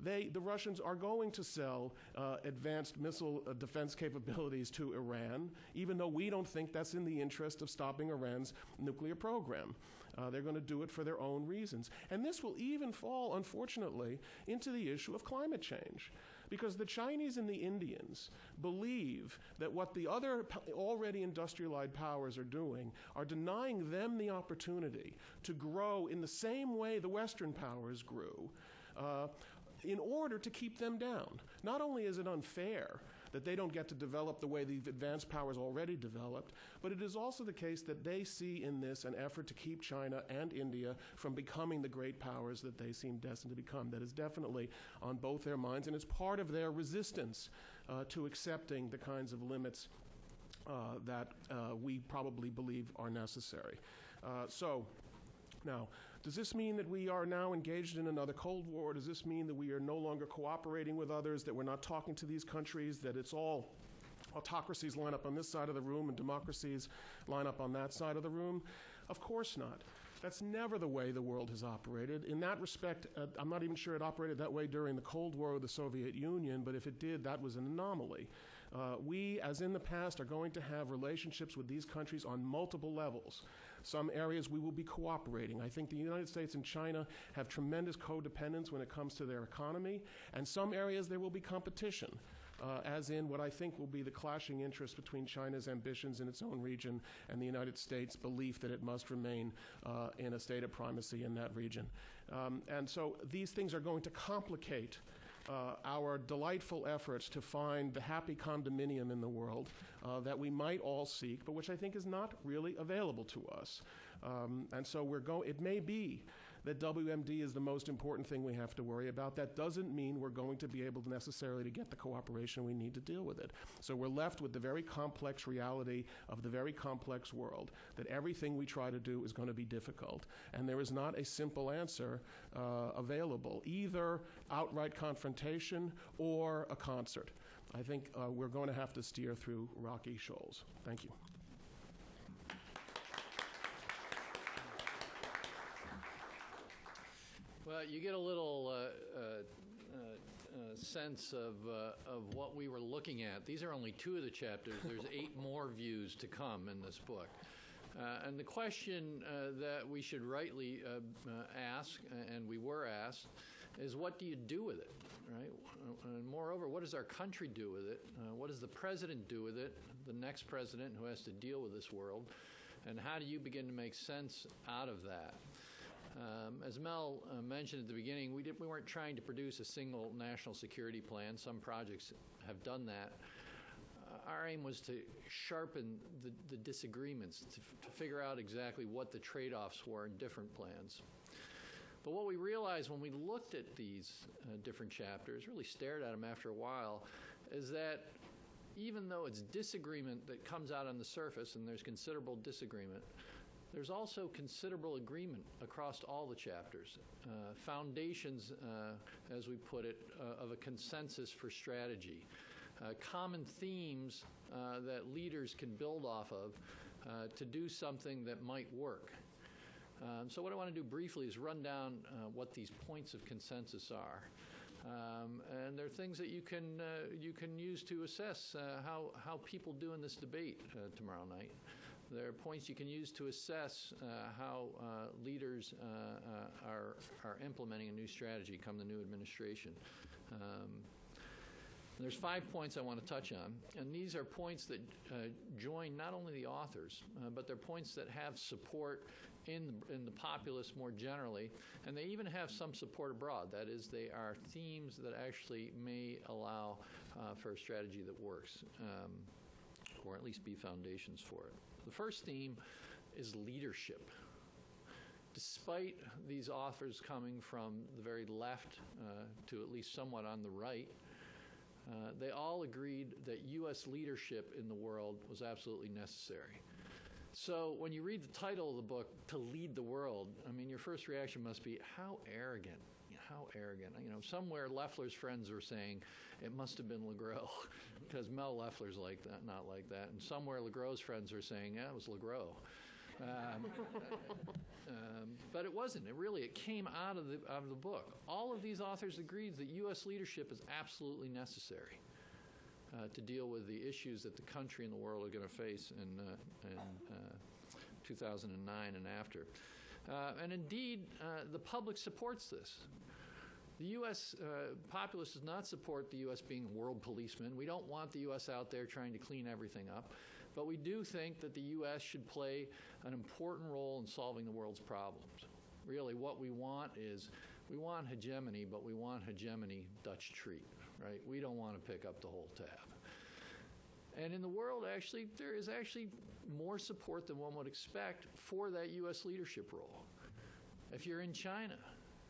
The Russians are going to sell advanced missile defense capabilities to Iran, even though we don't think that's in the interest of stopping Iran's nuclear program. They're going to do it for their own reasons. And this will even fall, unfortunately, into the issue of climate change. Because the Chinese and the Indians believe that what the other already industrialized powers are doing are denying them the opportunity to grow in the same way the Western powers grew, in order to keep them down. Not only is it unfair that they don't get to develop the way the advanced powers already developed, but it is also the case that they see in this an effort to keep China and India from becoming the great powers that they seem destined to become. That is definitely on both their minds, and it's part of their resistance to accepting the kinds of limits that we probably believe are necessary. Now, does this mean that we are now engaged in another Cold War? Does this mean that we are no longer cooperating with others, that we're not talking to these countries, that it's all autocracies line up on this side of the room and democracies line up on that side of the room? Of course not. That's never the way the world has operated. In that respect, I'm not even sure it operated that way during the Cold War with the Soviet Union, but if it did, that was an anomaly. We, as in the past, are going to have relationships with these countries on multiple levels. Some areas we will be cooperating. I think the United States and China have tremendous codependence when it comes to their economy, and some areas there will be competition, as in what I think will be the clashing interest between China's ambitions in its own region and the United States' belief that it must remain in a state of primacy in that region. And so these things are going to complicate our delightful efforts to find the happy condominium in the world that we might all seek, but which I think is not really available to us. And so it may be that WMD is the most important thing we have to worry about. That doesn't mean we're going to be able necessarily to get the cooperation we need to deal with it. So we're left with the very complex reality of the very complex world, that everything we try to do is going to be difficult. And there is not a simple answer available, either outright confrontation or a concert. I think we're going to have to steer through rocky shoals. Thank you. Well, you get a little sense of what we were looking at. These are only 2 of the chapters. There's 8 more views to come in this book. And the question that we should rightly ask, and we were asked, is what do you do with it, right? And moreover, what does our country do with it? What does the president do with it, the next president who has to deal with this world? And how do you begin to make sense out of that? As Mel mentioned at the beginning, we weren't trying to produce a single national security plan. Some projects have done that. Our aim was to sharpen the disagreements, to figure out exactly what the trade-offs were in different plans. But what we realized when we looked at these different chapters, really stared at them after a while, is that even though it's disagreement that comes out on the surface, and there's considerable disagreement, there's also considerable agreement across all the chapters. Foundations, as we put it, of a consensus for strategy. Common themes that leaders can build off of to do something that might work. So what I want to do briefly is run down what these points of consensus are. And they're things that you can use to assess how people do in this debate tomorrow night. There are points you can use to assess how leaders are implementing a new strategy come the new administration. There's 5 points I want to touch on, and these are points that join not only the authors, but they're points that have support in the populace more generally, and they even have some support abroad. That is, they are themes that actually may allow for a strategy that works, or at least be foundations for it. The first theme is leadership. Despite these authors coming from the very left to at least somewhat on the right, they all agreed that U.S. leadership in the world was absolutely necessary. So when you read the title of the book, To Lead the World, I mean, your first reaction must be, how arrogant, how arrogant. You know, somewhere Leffler's friends were saying it must have been Legro, because Mel Loeffler's like that, not like that. And somewhere Legro's friends were saying, yeah, it was Legro. But it wasn't. It came out of the book. All of these authors agreed that U.S. leadership is absolutely necessary to deal with the issues that the country and the world are going to face in 2009 and after. And indeed, the public supports this. The U.S. populace does not support the U.S. being world policeman. We don't want the U.S. out there trying to clean everything up. But we do think that the U.S. should play an important role in solving the world's problems. Really, what we want is, we want hegemony, but we want hegemony Dutch treat, right? We don't want to pick up the whole tab. And in the world, actually, there is actually more support than one would expect for that U.S. leadership role. If you're in China,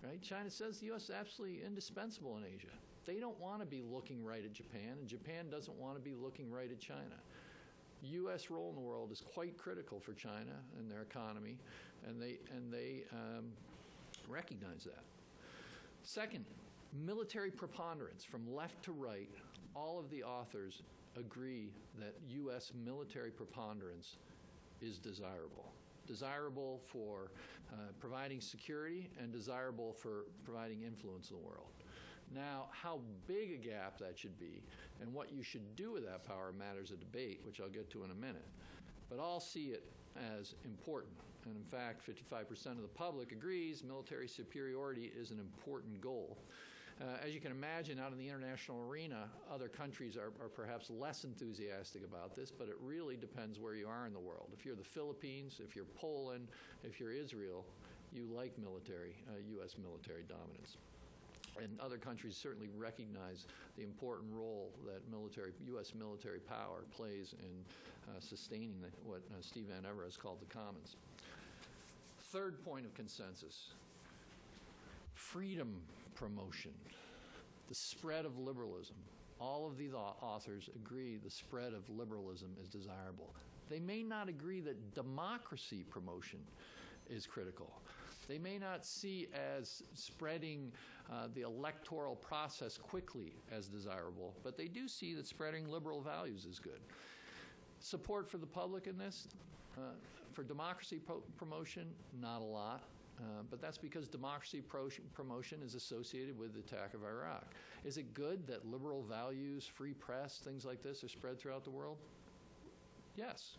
right? China says the U.S. is absolutely indispensable in Asia. They don't want to be looking right at Japan, and Japan doesn't want to be looking right at China. U.S. role in the world is quite critical for China and their economy, and they recognize that. Second, military preponderance. From left to right, all of the authors agree that U.S. military preponderance is desirable. Desirable for providing security and desirable for providing influence in the world. Now, how big a gap that should be and what you should do with that power matters a debate, which I'll get to in a minute. But all see it as important. And in fact, 55% of the public agrees military superiority is an important goal. As you can imagine, out in the international arena, other countries are perhaps less enthusiastic about this, but it really depends where you are in the world. If you're the Philippines, if you're Poland, if you're Israel, you like military, U.S. military dominance. And other countries certainly recognize the important role that U.S. military power plays in sustaining what Steve Van Evera has called the commons. Third point of consensus. freedom promotion, the spread of liberalism. All of these authors agree the spread of liberalism is desirable. They may not agree that democracy promotion is critical. They may not see as spreading the electoral process quickly as desirable, but they do see that spreading liberal values is good. Support for the public in this, for democracy promotion, not a lot. But that's because democracy promotion is associated with the attack of Iraq. Is it good that liberal values, free press, things like this are spread throughout the world? Yes.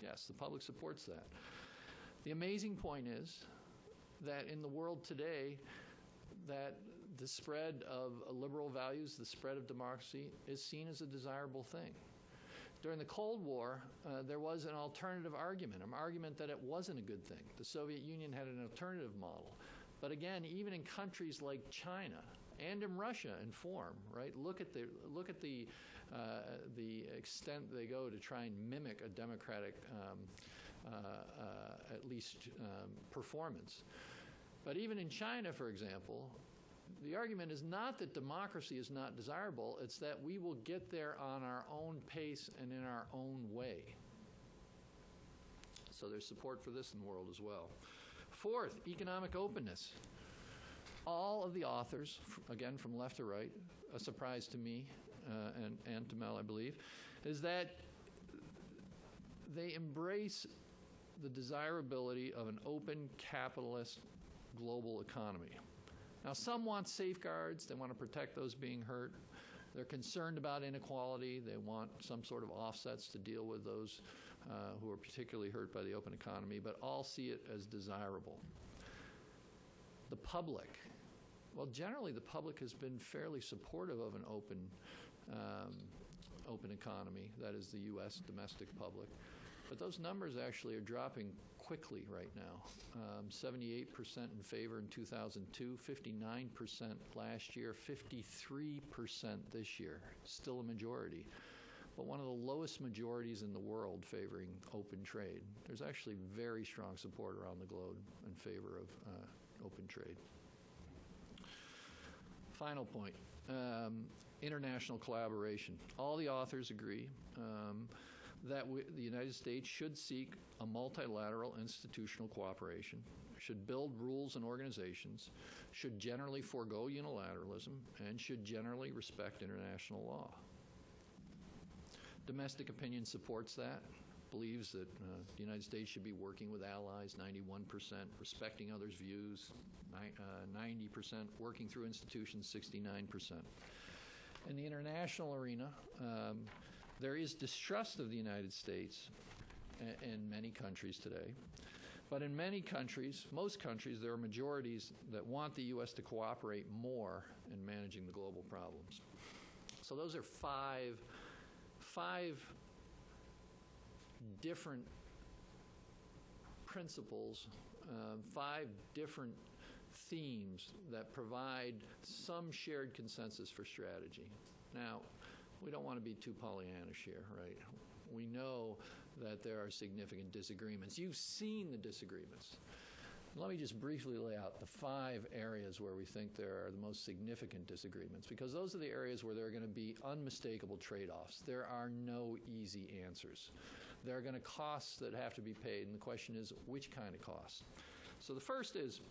Yes, the public supports that. The amazing point is that in the world today, that the spread of liberal values, the spread of democracy, is seen as a desirable thing. During the Cold War, there was an alternative argument, an argument that it wasn't a good thing. The Soviet Union had an alternative model. But again, even in countries like China and in Russia in form, right? Look at the extent they go to try and mimic a democratic, at least performance. But even in China, for example, the argument is not that democracy is not desirable, it's that we will get there on our own pace and in our own way. So there's support for this in the world as well. Fourth, economic openness. All of the authors, again from left to right, a surprise to me and to Mel, I believe, is that they embrace the desirability of an open capitalist global economy. Now, some want safeguards. They want to protect those being hurt. They're concerned about inequality. They want some sort of offsets to deal with those who are particularly hurt by the open economy, but all see it as desirable. The public. Well, generally, the public has been fairly supportive of an open economy, that is the U.S. domestic public. But those numbers actually are dropping quickly right now. 78% in favor in 2002, 59% last year, 53% this year. Still a majority. But one of the lowest majorities in the world favoring open trade. There's actually very strong support around the globe in favor of open trade. Final point, international collaboration. All the authors agree that the United States should seek a multilateral institutional cooperation, should build rules and organizations, should generally forego unilateralism, and should generally respect international law. Domestic opinion supports that, believes that the United States should be working with allies, 91%, respecting others' views, 90%, working through institutions, 69%. In the international arena, there is distrust of the United States in many countries today. But in many countries, most countries, there are majorities that want the U.S. to cooperate more in managing the global problems. So those are five different principles, 5 different themes that provide some shared consensus for strategy. Now, we don't want to be too Pollyannish here, right? We know that there are significant disagreements. You've seen the disagreements. Let me just briefly lay out the 5 areas where we think there are the most significant disagreements, because those are the areas where there are going to be unmistakable trade-offs. There are no easy answers. There are going to costs that have to be paid, and the question is, which kind of costs? So the first is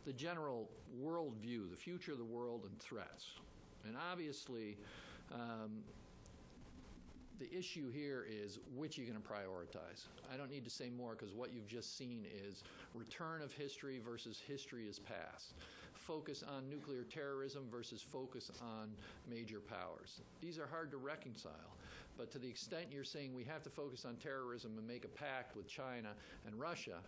the general worldview, the future of the world and threats. And obviously, the issue here is which you're going to prioritize. I don't need to say more because what you've just seen is return of history versus history is past. Focus on nuclear terrorism versus focus on major powers. These are hard to reconcile. But to the extent you're saying we have to focus on terrorism and make a pact with China and Russia,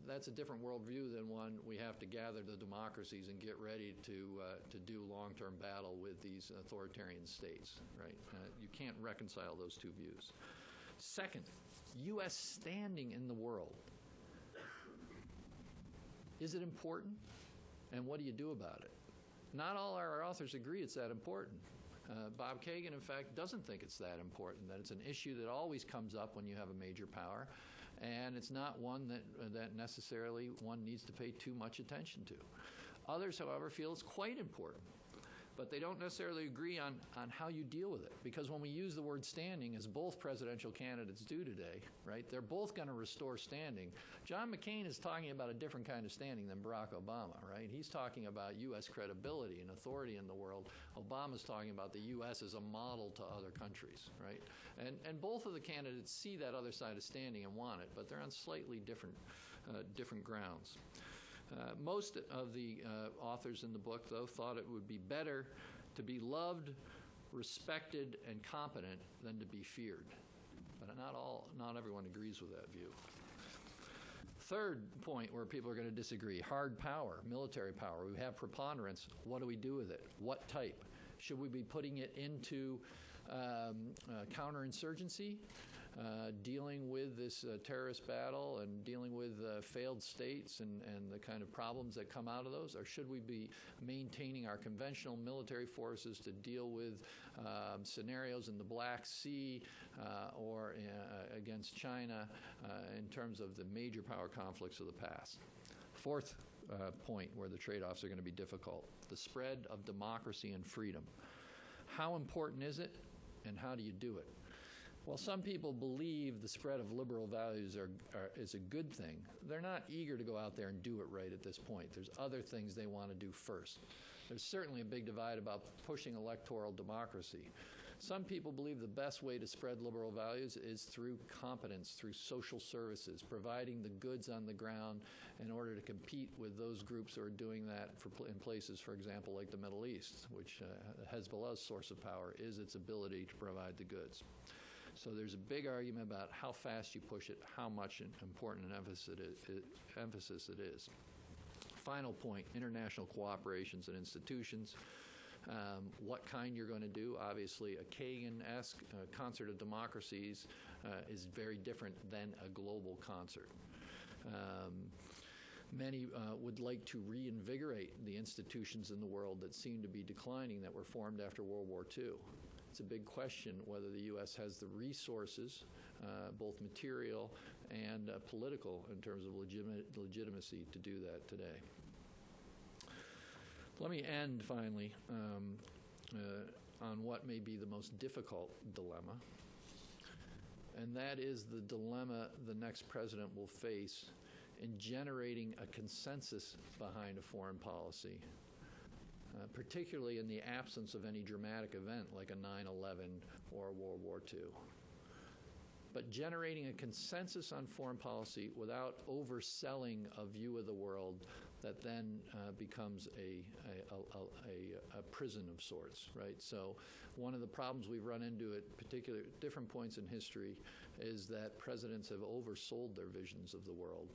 that's a different worldview than one we have to gather the democracies and get ready to do long-term battle with these authoritarian states, right? You can't reconcile those two views. Second, U.S. standing in the world. Is it important? And what do you do about it? Not all our authors agree it's that important. Bob Kagan, in fact, doesn't think it's that important, that it's an issue that always comes up when you have a major power. and it's not one that necessarily one needs to pay too much attention to. Others, however, feel it's quite important, but they don't necessarily agree on how you deal with it. Because when we use the word standing, as both presidential candidates do today, right, they're both going to restore standing. John McCain is talking about a different kind of standing than Barack Obama, right? He's talking about U.S. credibility and authority in the world. Obama's talking about the U.S. as a model to other countries, right? And both of the candidates see that other side of standing and want it, but they're on slightly different grounds. Most of the authors in the book, though, thought it would be better to be loved, respected, and competent than to be feared. But not everyone agrees with that view. Third point where people are going to disagree, hard power, military power. We have preponderance. What do we do with it? What type? Should we be putting it into counterinsurgency? Dealing with this terrorist battle and dealing with failed states and the kind of problems that come out of those? Or should we be maintaining our conventional military forces to deal with scenarios in the Black Sea or against China in terms of the major power conflicts of the past? Fourth point where the trade-offs are going to be difficult, the spread of democracy and freedom. How important is it, and how do you do it? While some people believe the spread of liberal values is a good thing, they're not eager to go out there and do it right at this point. There's other things they want to do first. There's certainly a big divide about pushing electoral democracy. Some people believe the best way to spread liberal values is through competence, through social services, providing the goods on the ground in order to compete with those groups who are doing that in places, for example, like the Middle East, which Hezbollah's source of power is its ability to provide the goods. So there's a big argument about how fast you push it, how much important an emphasis it is. Final point, international cooperations and institutions. What kind you're going to do. Obviously, a Kagan-esque concert of democracies is very different than a global concert. Many would like to reinvigorate the institutions in the world that seem to be declining that were formed after World War II. It's a big question whether the U.S. has the resources, both material and political, in terms of legitimacy to do that today. Let me end, finally, on what may be the most difficult dilemma, and that is the dilemma the next president will face in generating a consensus behind a foreign policy, particularly in the absence of any dramatic event like a 9/11 or a World War II. But generating a consensus on foreign policy without overselling a view of the world that then becomes a prison of sorts, right? So one of the problems we've run into at particular different points in history is that presidents have oversold their visions of the world,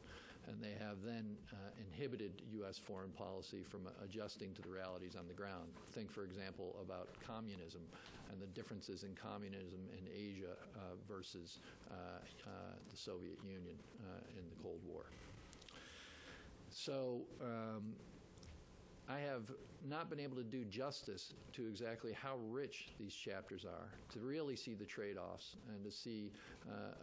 and they have then inhibited U.S. foreign policy from adjusting to the realities on the ground. Think, for example, about communism and the differences in communism in Asia versus the Soviet Union in the Cold War. So I have not been able to do justice to exactly how rich these chapters are, to really see the trade-offs and to see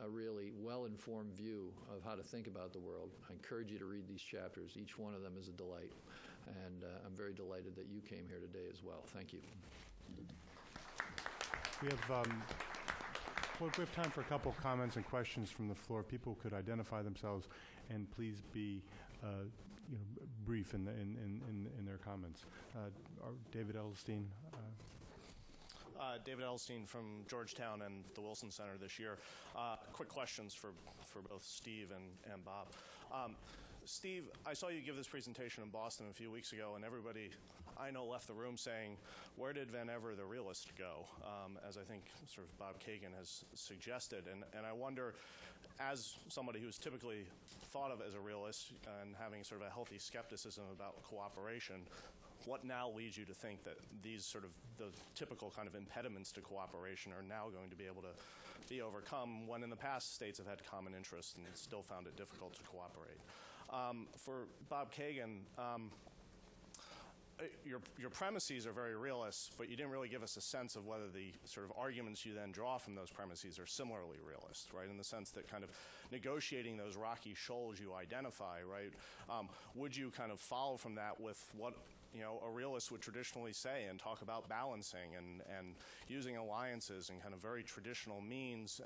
a really well-informed view of how to think about the world. I encourage you to read these chapters. Each one of them is a delight, and I'm very delighted that you came here today as well. Thank you. We have time for a couple comments and questions from the floor. People could identify themselves and please be brief in their comments. David Edelstein. David Edelstein from Georgetown and the Wilson Center this year. Quick questions for both Steve and Bob. Steve, I saw you give this presentation in Boston a few weeks ago, and everybody I know left the room saying, where did Van Ever the realist go? As I think sort of Bob Kagan has suggested. And I wonder, as somebody who's typically thought of as a realist and having sort of a healthy skepticism about cooperation, what now leads you to think that these sort of the typical kind of impediments to cooperation are now going to be able to be overcome when in the past states have had common interests and still found it difficult to cooperate? For Bob Kagan, your premises are very realist, but you didn't really give us a sense of whether the sort of arguments you then draw from those premises are similarly realist, right? In the sense that kind of negotiating those rocky shoals you identify, right? Would you kind of follow from that with what a realist would traditionally say and talk about balancing and using alliances and kind of very traditional means?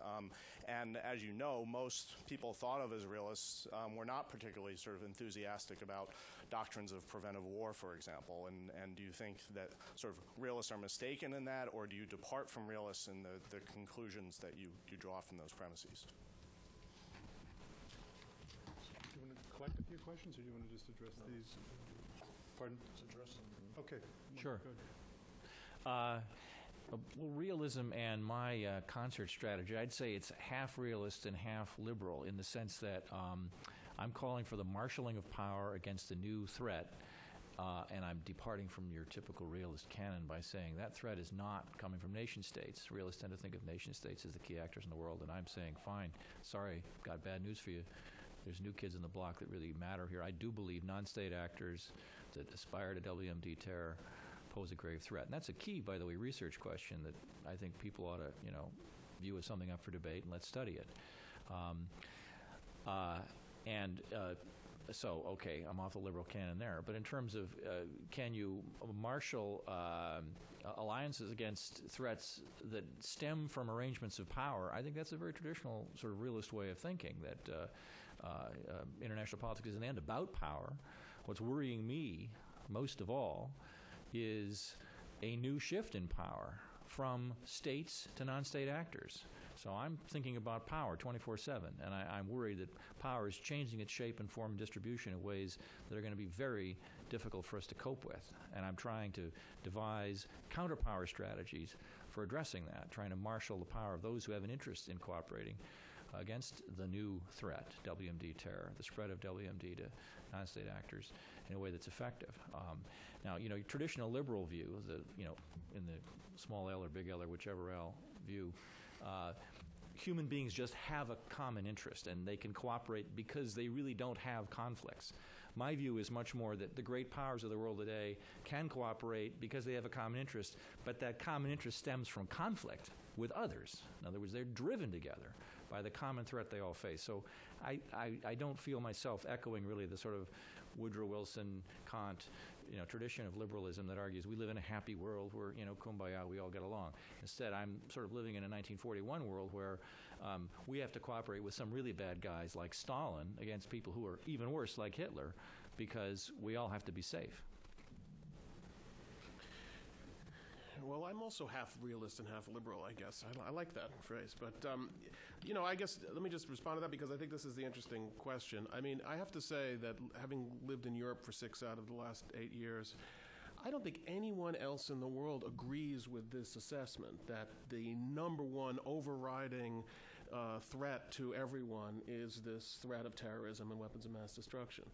And as you know, most people thought of as realists were not particularly sort of enthusiastic about doctrines of preventive war, for example. And do you think that sort of realists are mistaken in that, or do you depart from realists in the conclusions that you draw from those premises? Do you want to collect a few questions, or do you want to just address these? Pardon? Let's address them. Okay. Sure. Good. Well, realism and my concert strategy, I'd say it's half realist and half liberal in the sense that I'm calling for the marshaling of power against a new threat, and I'm departing from your typical realist canon by saying that threat is not coming from nation states. Realists tend to think of nation states as the key actors in the world, and I'm saying, fine, sorry, got bad news for you. There's new kids in the block that really matter here. I do believe non-state actors that aspire to WMD terror pose a grave threat. And that's a key, by the way, research question that I think people ought to, view as something up for debate, and let's study it. So, okay, I'm off the liberal canon there. But in terms of can you marshal alliances against threats that stem from arrangements of power, I think that's a very traditional sort of realist way of thinking, that international politics is in the end about power. What's worrying me most of all is a new shift in power from states to non-state actors. So I'm thinking about power 24/7, and I'm worried that power is changing its shape and form and distribution in ways that are going to be very difficult for us to cope with. And I'm trying to devise counterpower strategies for addressing that, trying to marshal the power of those who have an interest in cooperating against the new threat, WMD terror, the spread of WMD to non-state actors in a way that's effective. Now, your traditional liberal view, in the small L or big L or whichever L view, human beings just have a common interest and they can cooperate because they really don't have conflicts. My view is much more that the great powers of the world today can cooperate because they have a common interest, but that common interest stems from conflict with others. In other words, they're driven together by the common threat they all face. So I don't feel myself echoing really the sort of Woodrow Wilson, Kant, tradition of liberalism that argues we live in a happy world where, kumbaya, we all get along. Instead, I'm sort of living in a 1941 world where we have to cooperate with some really bad guys like Stalin against people who are even worse like Hitler because we all have to be safe. Well, I'm also half realist and half liberal, I guess. I like that phrase. But, I guess let me just respond to that because I think this is the interesting question. I mean, I have to say that having lived in Europe for 6 out of the last 8 years, I don't think anyone else in the world agrees with this assessment that the number one overriding threat to everyone is this threat of terrorism and weapons of mass destruction.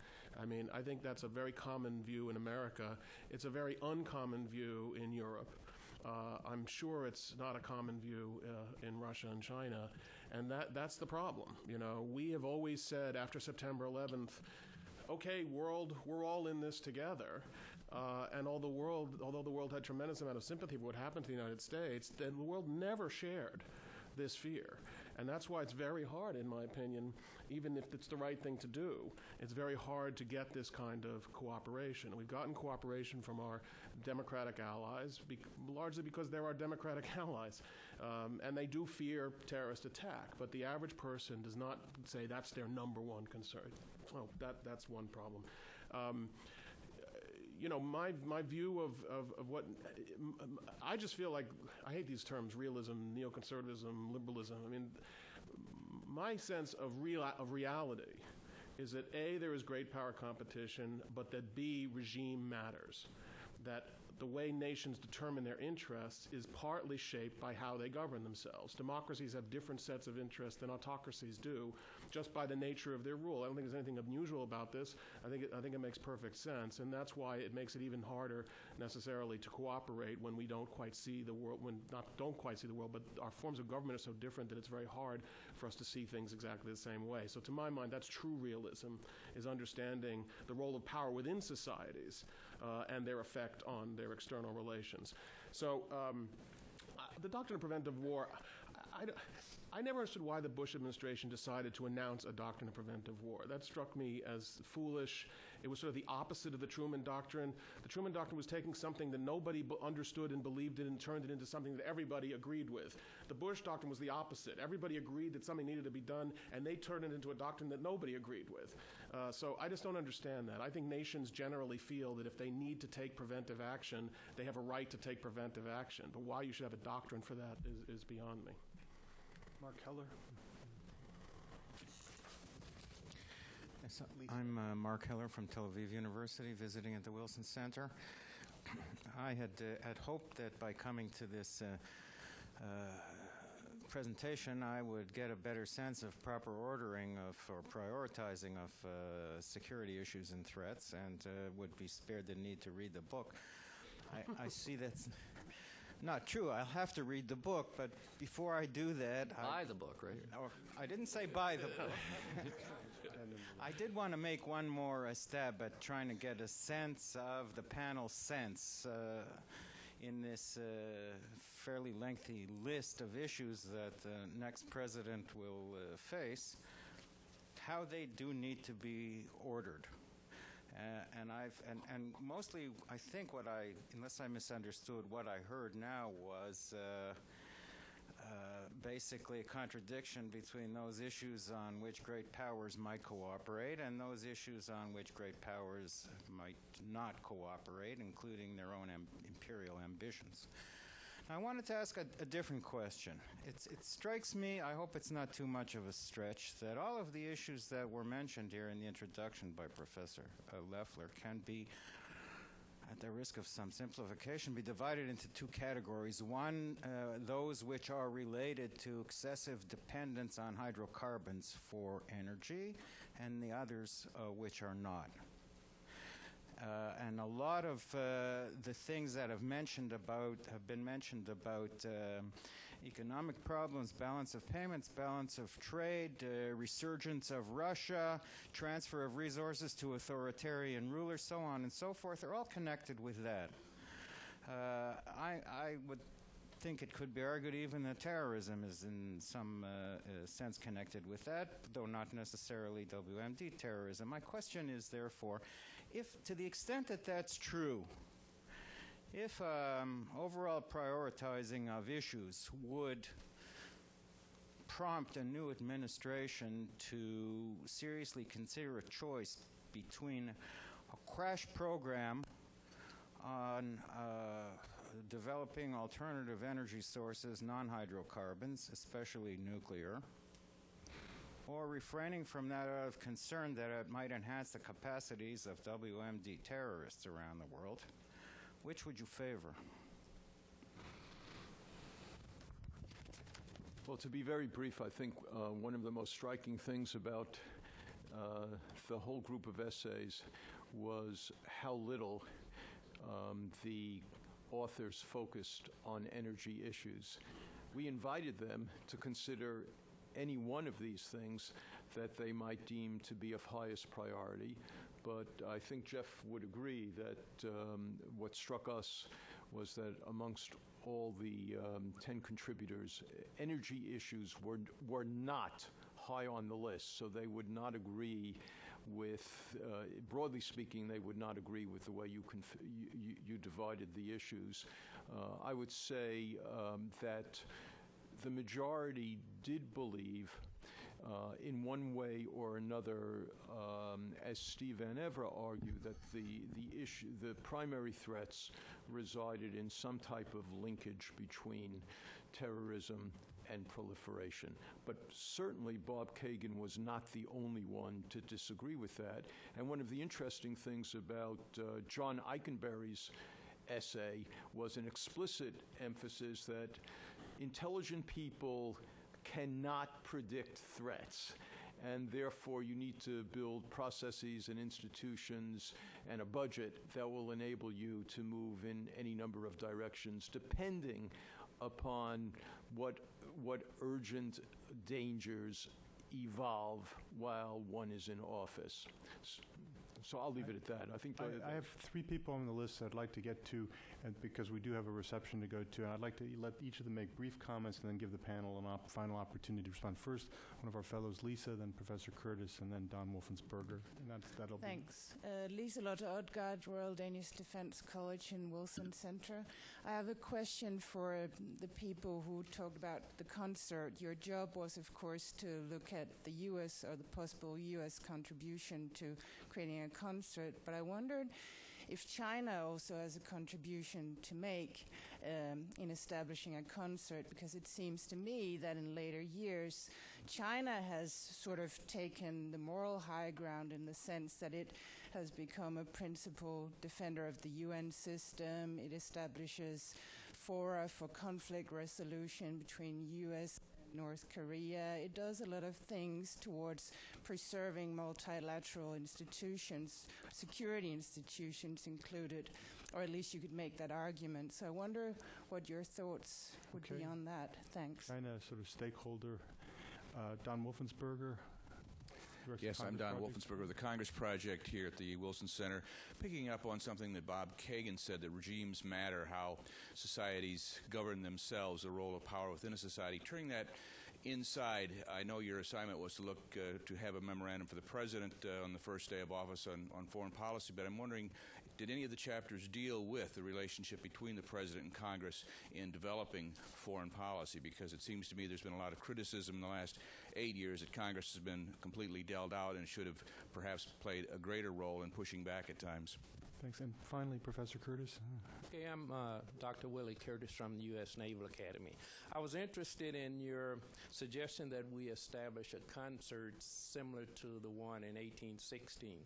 I mean, I think that's a very common view in America. It's a very uncommon view in Europe. I'm sure it's not a common view in Russia and China, and that's the problem. We have always said after September 11th, okay, world, we're all in this together. And although the world had tremendous amount of sympathy for what happened to the United States, then the world never shared this fear. And that's why it's very hard, in my opinion, even if it's the right thing to do, it's very hard to get this kind of cooperation. We've gotten cooperation from our democratic allies, largely because they're our democratic allies. And they do fear terrorist attack, but the average person does not say that's their number one concern. Oh, that's one problem. My view of what I just feel like, I hate these terms, realism, neoconservatism, liberalism. I mean, my sense of reality is that A, there is great power competition, but that B, regime matters. That the way nations determine their interests is partly shaped by how they govern themselves. Democracies have different sets of interests than autocracies do, just by the nature of their rule. I don't think there's anything unusual about this. I think it makes perfect sense, and that's why it makes it even harder necessarily to cooperate when we don't quite see the world, but our forms of government are so different that it's very hard for us to see things exactly the same way. So to my mind, that's true realism, is understanding the role of power within societies and their effect on their external relations. So the Doctrine of Preventive War, I never understood why the Bush administration decided to announce a doctrine of preventive war. That struck me as foolish. It was sort of the opposite of the Truman Doctrine. The Truman Doctrine was taking something that nobody understood and believed in and turned it into something that everybody agreed with. The Bush Doctrine was the opposite. Everybody agreed that something needed to be done, and they turned it into a doctrine that nobody agreed with. So I just don't understand that. I think nations generally feel that if they need to take preventive action, they have a right to take preventive action. But why you should have a doctrine for that is beyond me. Mark Heller. Yes, I'm Mark Heller from Tel Aviv University, visiting at the Wilson Center. I had hoped that by coming to this presentation, I would get a better sense of proper ordering of or prioritizing of security issues and threats, and would be spared the need to read the book. I see that's not true. I'll have to read the book, but before I do that... Buy the book, right? I didn't say buy the book. I did want to make one more stab at trying to get a sense of the panel's sense in this fairly lengthy list of issues that the next president will face, how they do need to be ordered. And mostly, I think unless I misunderstood, what I heard now was basically a contradiction between those issues on which great powers might cooperate and those issues on which great powers might not cooperate, including their own imperial ambitions. I wanted to ask a different question. It strikes me, I hope it's not too much of a stretch, that all of the issues that were mentioned here in the introduction by Professor Leffler can be, at the risk of some simplification, be divided into two categories. One, those which are related to excessive dependence on hydrocarbons for energy, and the others which are not. And a lot of the things that have been mentioned about economic problems, balance of payments, balance of trade, resurgence of Russia, transfer of resources to authoritarian rulers, so on and so forth, are all connected with that. I would think it could be argued even that terrorism is in some sense connected with that, though not necessarily WMD terrorism. My question is, therefore, if to the extent that that's true, if overall prioritizing of issues would prompt a new administration to seriously consider a choice between a crash program on developing alternative energy sources, non-hydrocarbons, especially nuclear, or refraining from that out of concern that it might enhance the capacities of WMD terrorists around the world, which would you favor? Well, to be very brief, I think one of the most striking things about the whole group of essays was how little the authors focused on energy issues. We invited them to consider any one of these things that they might deem to be of highest priority, but I think Jeff would agree that what struck us was that amongst all the 10 contributors, energy issues were not high on the list, so they would not agree with, broadly speaking, they would not agree with the way you divided the issues. I would say that the majority did believe, in one way or another, as Steve and Evera argued, that the primary threats resided in some type of linkage between terrorism and proliferation. But certainly Bob Kagan was not the only one to disagree with that. And one of the interesting things about John Eikenberry's essay was an explicit emphasis that intelligent people cannot predict threats, and therefore you need to build processes and institutions and a budget that will enable you to move in any number of directions depending upon what urgent dangers evolve while one is in office. So I'll leave it at that. I think I have 3 people on the list I'd like to get to, and because we do have a reception to go to, and I'd like to let each of them make brief comments and then give the panel a final opportunity to respond. First, one of our fellows, Lisa, then Professor Curtis, and then Don Wolfensberger. And that'll Thanks. Lisa Lotte Odgaard, Royal Danish Defence College in Wilson Center. I have a question for the people who talked about the concert. Your job was, of course, to look at the U.S. or the possible U.S. contribution to creating a concert, but I wondered if China also has a contribution to make in establishing a concert, because it seems to me that in later years, China has sort of taken the moral high ground in the sense that it has become a principal defender of the UN system. It establishes fora for conflict resolution between U.S. and North Korea. It does a lot of things towards preserving multilateral institutions, security institutions included, or at least you could make that argument. So I wonder what your thoughts would be on that. Thanks. China sort of stakeholder. Don Wolfensberger. Yes, I'm Don Wolfensberger of the Congress Project here at the Wilson Center. Picking up on something that Bob Kagan said, that regimes matter, how societies govern themselves, the role of power within a society. Turning that inside, I know your assignment was to look to have a memorandum for the President on the first day of office on foreign policy, but I'm wondering, did any of the chapters deal with the relationship between the President and Congress in developing foreign policy? Because it seems to me there's been a lot of criticism in the last 8 years that Congress has been completely dealt out and should have perhaps played a greater role in pushing back at times. Thanks. And finally, Professor Curtis. Okay, I'm Dr. Willie Curtis from the U.S. Naval Academy. I was interested in your suggestion that we establish a concert similar to the one in 1815,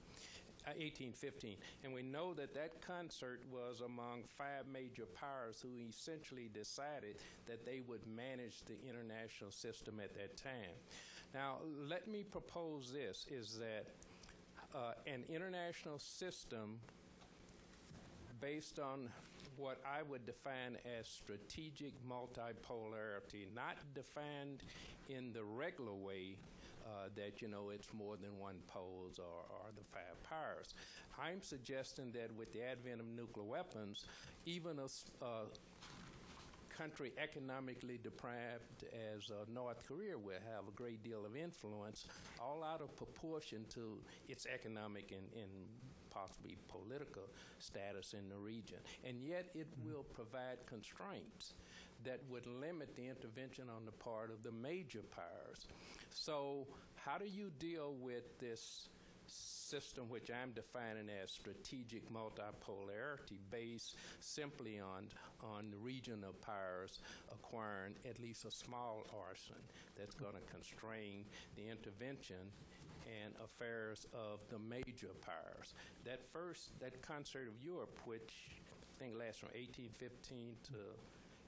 and we know that that concert was among 5 major powers who essentially decided that they would manage the international system at that time. Now, let me propose this, is that an international system based on what I would define as strategic multipolarity, not defined in the regular way that, it's more than one poles or the 5 powers. I'm suggesting that with the advent of nuclear weapons, even a country economically deprived as North Korea will have a great deal of influence, all out of proportion to its economic and possibly political status in the region. And yet it will provide constraints that would limit the intervention on the part of the major powers. So how do you deal with this system which I'm defining as strategic multipolarity based simply on the region of powers acquiring at least a small arsenal that's going to constrain the intervention and affairs of the major powers? That concert of Europe, which I think lasts from 1815 to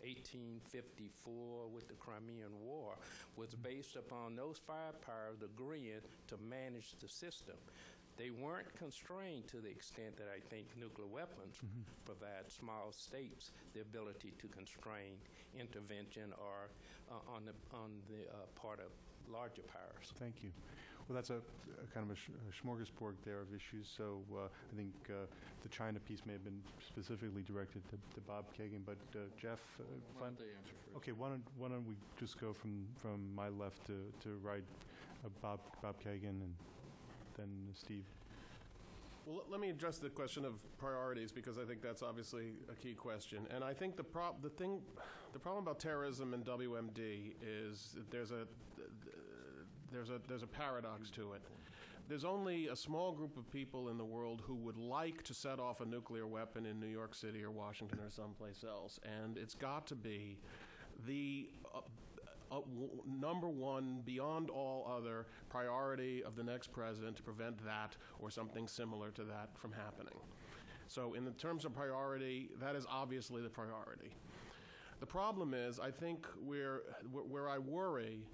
1854 with the Crimean War, was based upon those 5 powers agreeing to manage the system. They weren't constrained to the extent that I think nuclear weapons provide small states the ability to constrain intervention or on the part of larger powers. Thank you. Well, that's a kind of a smorgasbord there of issues. So I think the China piece may have been specifically directed to Bob Kagan, but Jeff. Why don't they answer first? Okay. Why don't we just go from my left to right, Bob Kagan, and then Steve. Well, let me address the question of priorities, because I think that's obviously a key question. And I think the problem about terrorism and WMD is that there's a paradox to it. There's only a small group of people in the world who would like to set off a nuclear weapon in New York City or Washington or someplace else, and it's got to be the number one, beyond all other, priority of the next president to prevent that or something similar to that from happening. So in the terms of priority, that is obviously the priority. The problem is, I think where I worry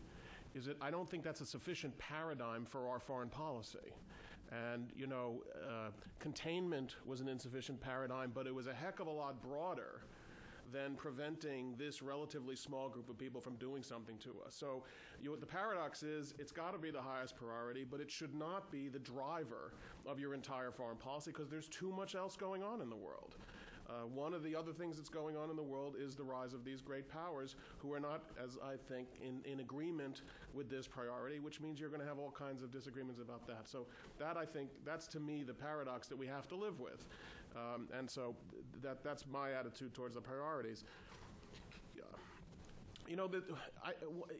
is that I don't think that's a sufficient paradigm for our foreign policy. And, containment was an insufficient paradigm, but it was a heck of a lot broader than preventing this relatively small group of people from doing something to us. So the paradox is it's got to be the highest priority, but it should not be the driver of your entire foreign policy because there's too much else going on in the world. One of the other things that's going on in the world is the rise of these great powers who are not, as I think, in agreement with this priority, which means you're going to have all kinds of disagreements about that. So that, I think, that's to me the paradox that we have to live with. And so that's my attitude towards the priorities. You know,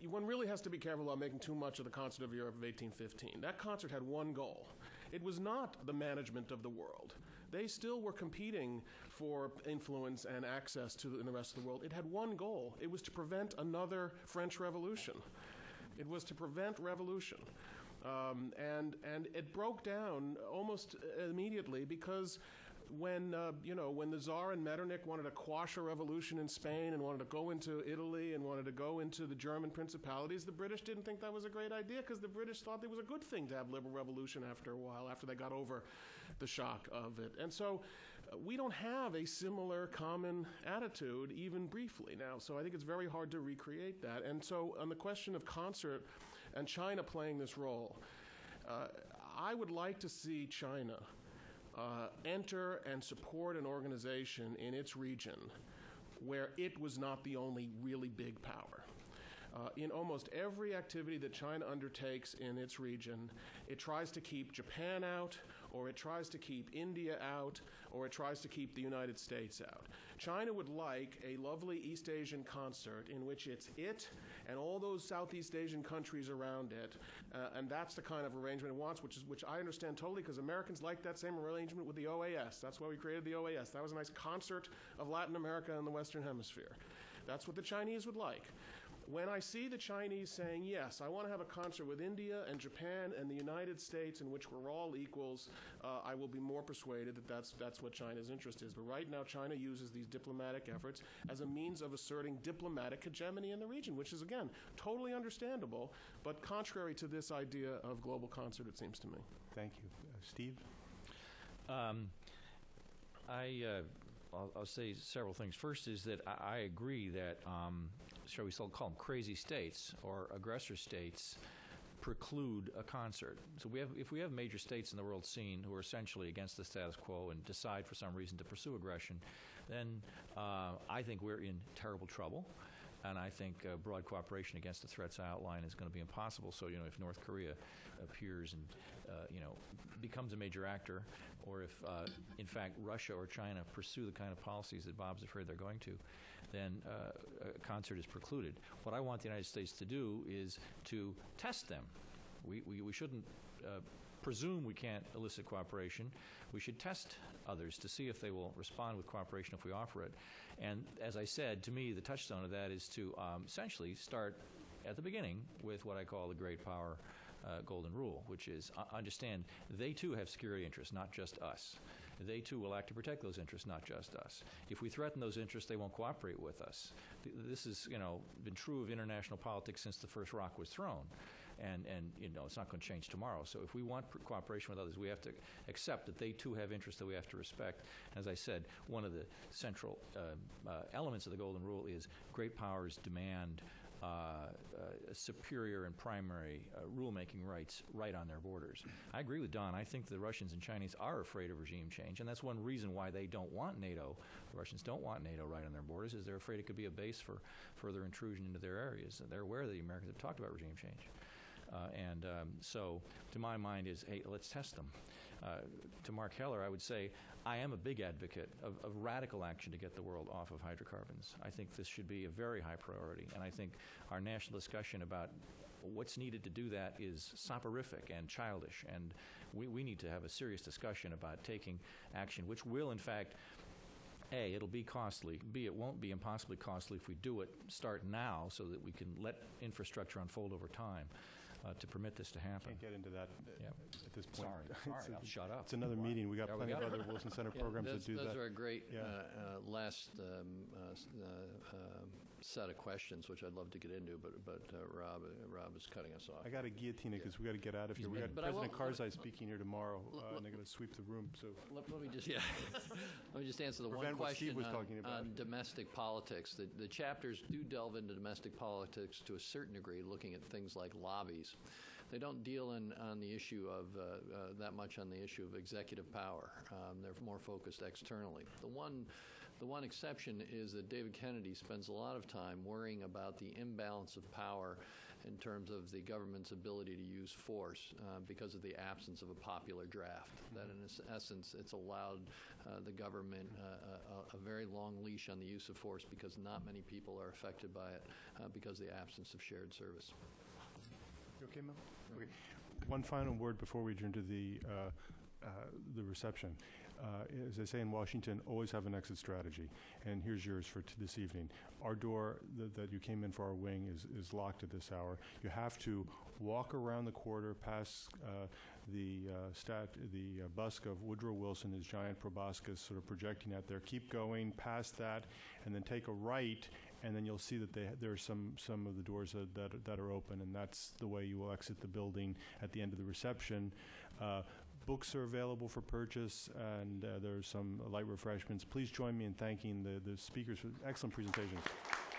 one really has to be careful about making too much of the Concert of Europe of 1815. That concert had one goal. It was not the management of the world. They still were competing for influence and access to in the rest of the world. It had one goal. It was to prevent another French Revolution. It was to prevent revolution. And it broke down almost immediately because when the Tsar and Metternich wanted to quash a revolution in Spain and wanted to go into Italy and wanted to go into the German principalities, the British didn't think that was a great idea because the British thought it was a good thing to have liberal revolution after a while, after they got over the shock of it. And so we don't have a similar common attitude even briefly now. So I think it's very hard to recreate that. And so on the question of concert and China playing this role, I would like to see China enter and support an organization in its region where it was not the only really big power. In almost every activity that China undertakes in its region, it tries to keep Japan out, or it tries to keep India out, or it tries to keep the United States out. China would like a lovely East Asian concert in which it's it and all those Southeast Asian countries around it, and that's the kind of arrangement it wants, which I understand totally because Americans like that same arrangement with the OAS. That's why we created the OAS. That was a nice concert of Latin America and the Western Hemisphere. That's what the Chinese would like. When I see the Chinese saying, yes, I want to have a concert with India and Japan and the United States in which we're all equals, I will be more persuaded that that's what China's interest is. But right now, China uses these diplomatic efforts as a means of asserting diplomatic hegemony in the region, which is, again, totally understandable, but contrary to this idea of global concert, it seems to me. Thank you. Steve? I'll say several things. First is that I agree that, shall we call them crazy states or aggressor states, preclude a concert. So if we have major states in the world scene who are essentially against the status quo and decide for some reason to pursue aggression, then I think we're in terrible trouble. And I think broad cooperation against the threats I outline is going to be impossible. So, if North Korea appears and, becomes a major actor, or if, in fact, Russia or China pursue the kind of policies that Bob's afraid they're going to, then a concert is precluded. What I want the United States to do is to test them. We shouldn't presume we can't elicit cooperation. We should test others to see if they will respond with cooperation if we offer it. And as I said, to me, the touchstone of that is to essentially start at the beginning with what I call the great power golden rule, which is understand they too have security interests, not just us. They too will act to protect those interests, not just us. If we threaten those interests, they won't cooperate with us. This has been true of international politics since the first rock was thrown. And it's not going to change tomorrow. So if we want cooperation with others, we have to accept that they too have interests that we have to respect. As I said, one of the central elements of the golden rule is great powers demand superior and primary rulemaking rights right on their borders. I agree with Don. I think the Russians and Chinese are afraid of regime change, and that's one reason why they don't want NATO. The Russians don't want NATO right on their borders, is they're afraid it could be a base for further intrusion into their areas. They're aware that the Americans have talked about regime change. So, to my mind, is, hey, let's test them. To Mark Heller, I would say, I am a big advocate of radical action to get the world off of hydrocarbons. I think this should be a very high priority, and I think our national discussion about what's needed to do that is soporific and childish, and we need to have a serious discussion about taking action, which will, in fact, A, it'll be costly. B, it won't be impossibly costly if we do it, start now, so that we can let infrastructure unfold over time to permit this to happen. Can't get into that at this point. Sorry, I'll shut up. It's another meeting. We got plenty of other Wilson Center programs that do that. Those are a great Yeah. last set of questions, which I'd love to get into, but Rob is cutting us off. I got to guillotine it because we got to get out of here. We got President Karzai speaking here tomorrow, and they're going to sweep the room. So let me just let me just answer the one Prevent what Steve question was talking about. on domestic politics. The chapters do delve into domestic politics to a certain degree, looking at things like lobbies. They don't deal on the issue of that much on the issue of executive power. They're more focused externally. The one exception is that David Kennedy spends a lot of time worrying about the imbalance of power in terms of the government's ability to use force because of the absence of a popular draft. That in essence, it's allowed the government a very long leash on the use of force because not many people are affected by it because of the absence of shared service. You okay, Mel? Okay. One final word before we adjourn to the reception. As they say in Washington, always have an exit strategy. And here's yours for this evening. Our door that you came in for our wing is locked at this hour. You have to walk around the corridor past the bust of Woodrow Wilson, his giant proboscis sort of projecting out there. Keep going past that, and then take a right, and then you'll see that there are some of the doors that are open, and that's the way you will exit the building at the end of the reception. Books are available for purchase, and there's some light refreshments. Please join me in thanking the speakers for excellent presentations.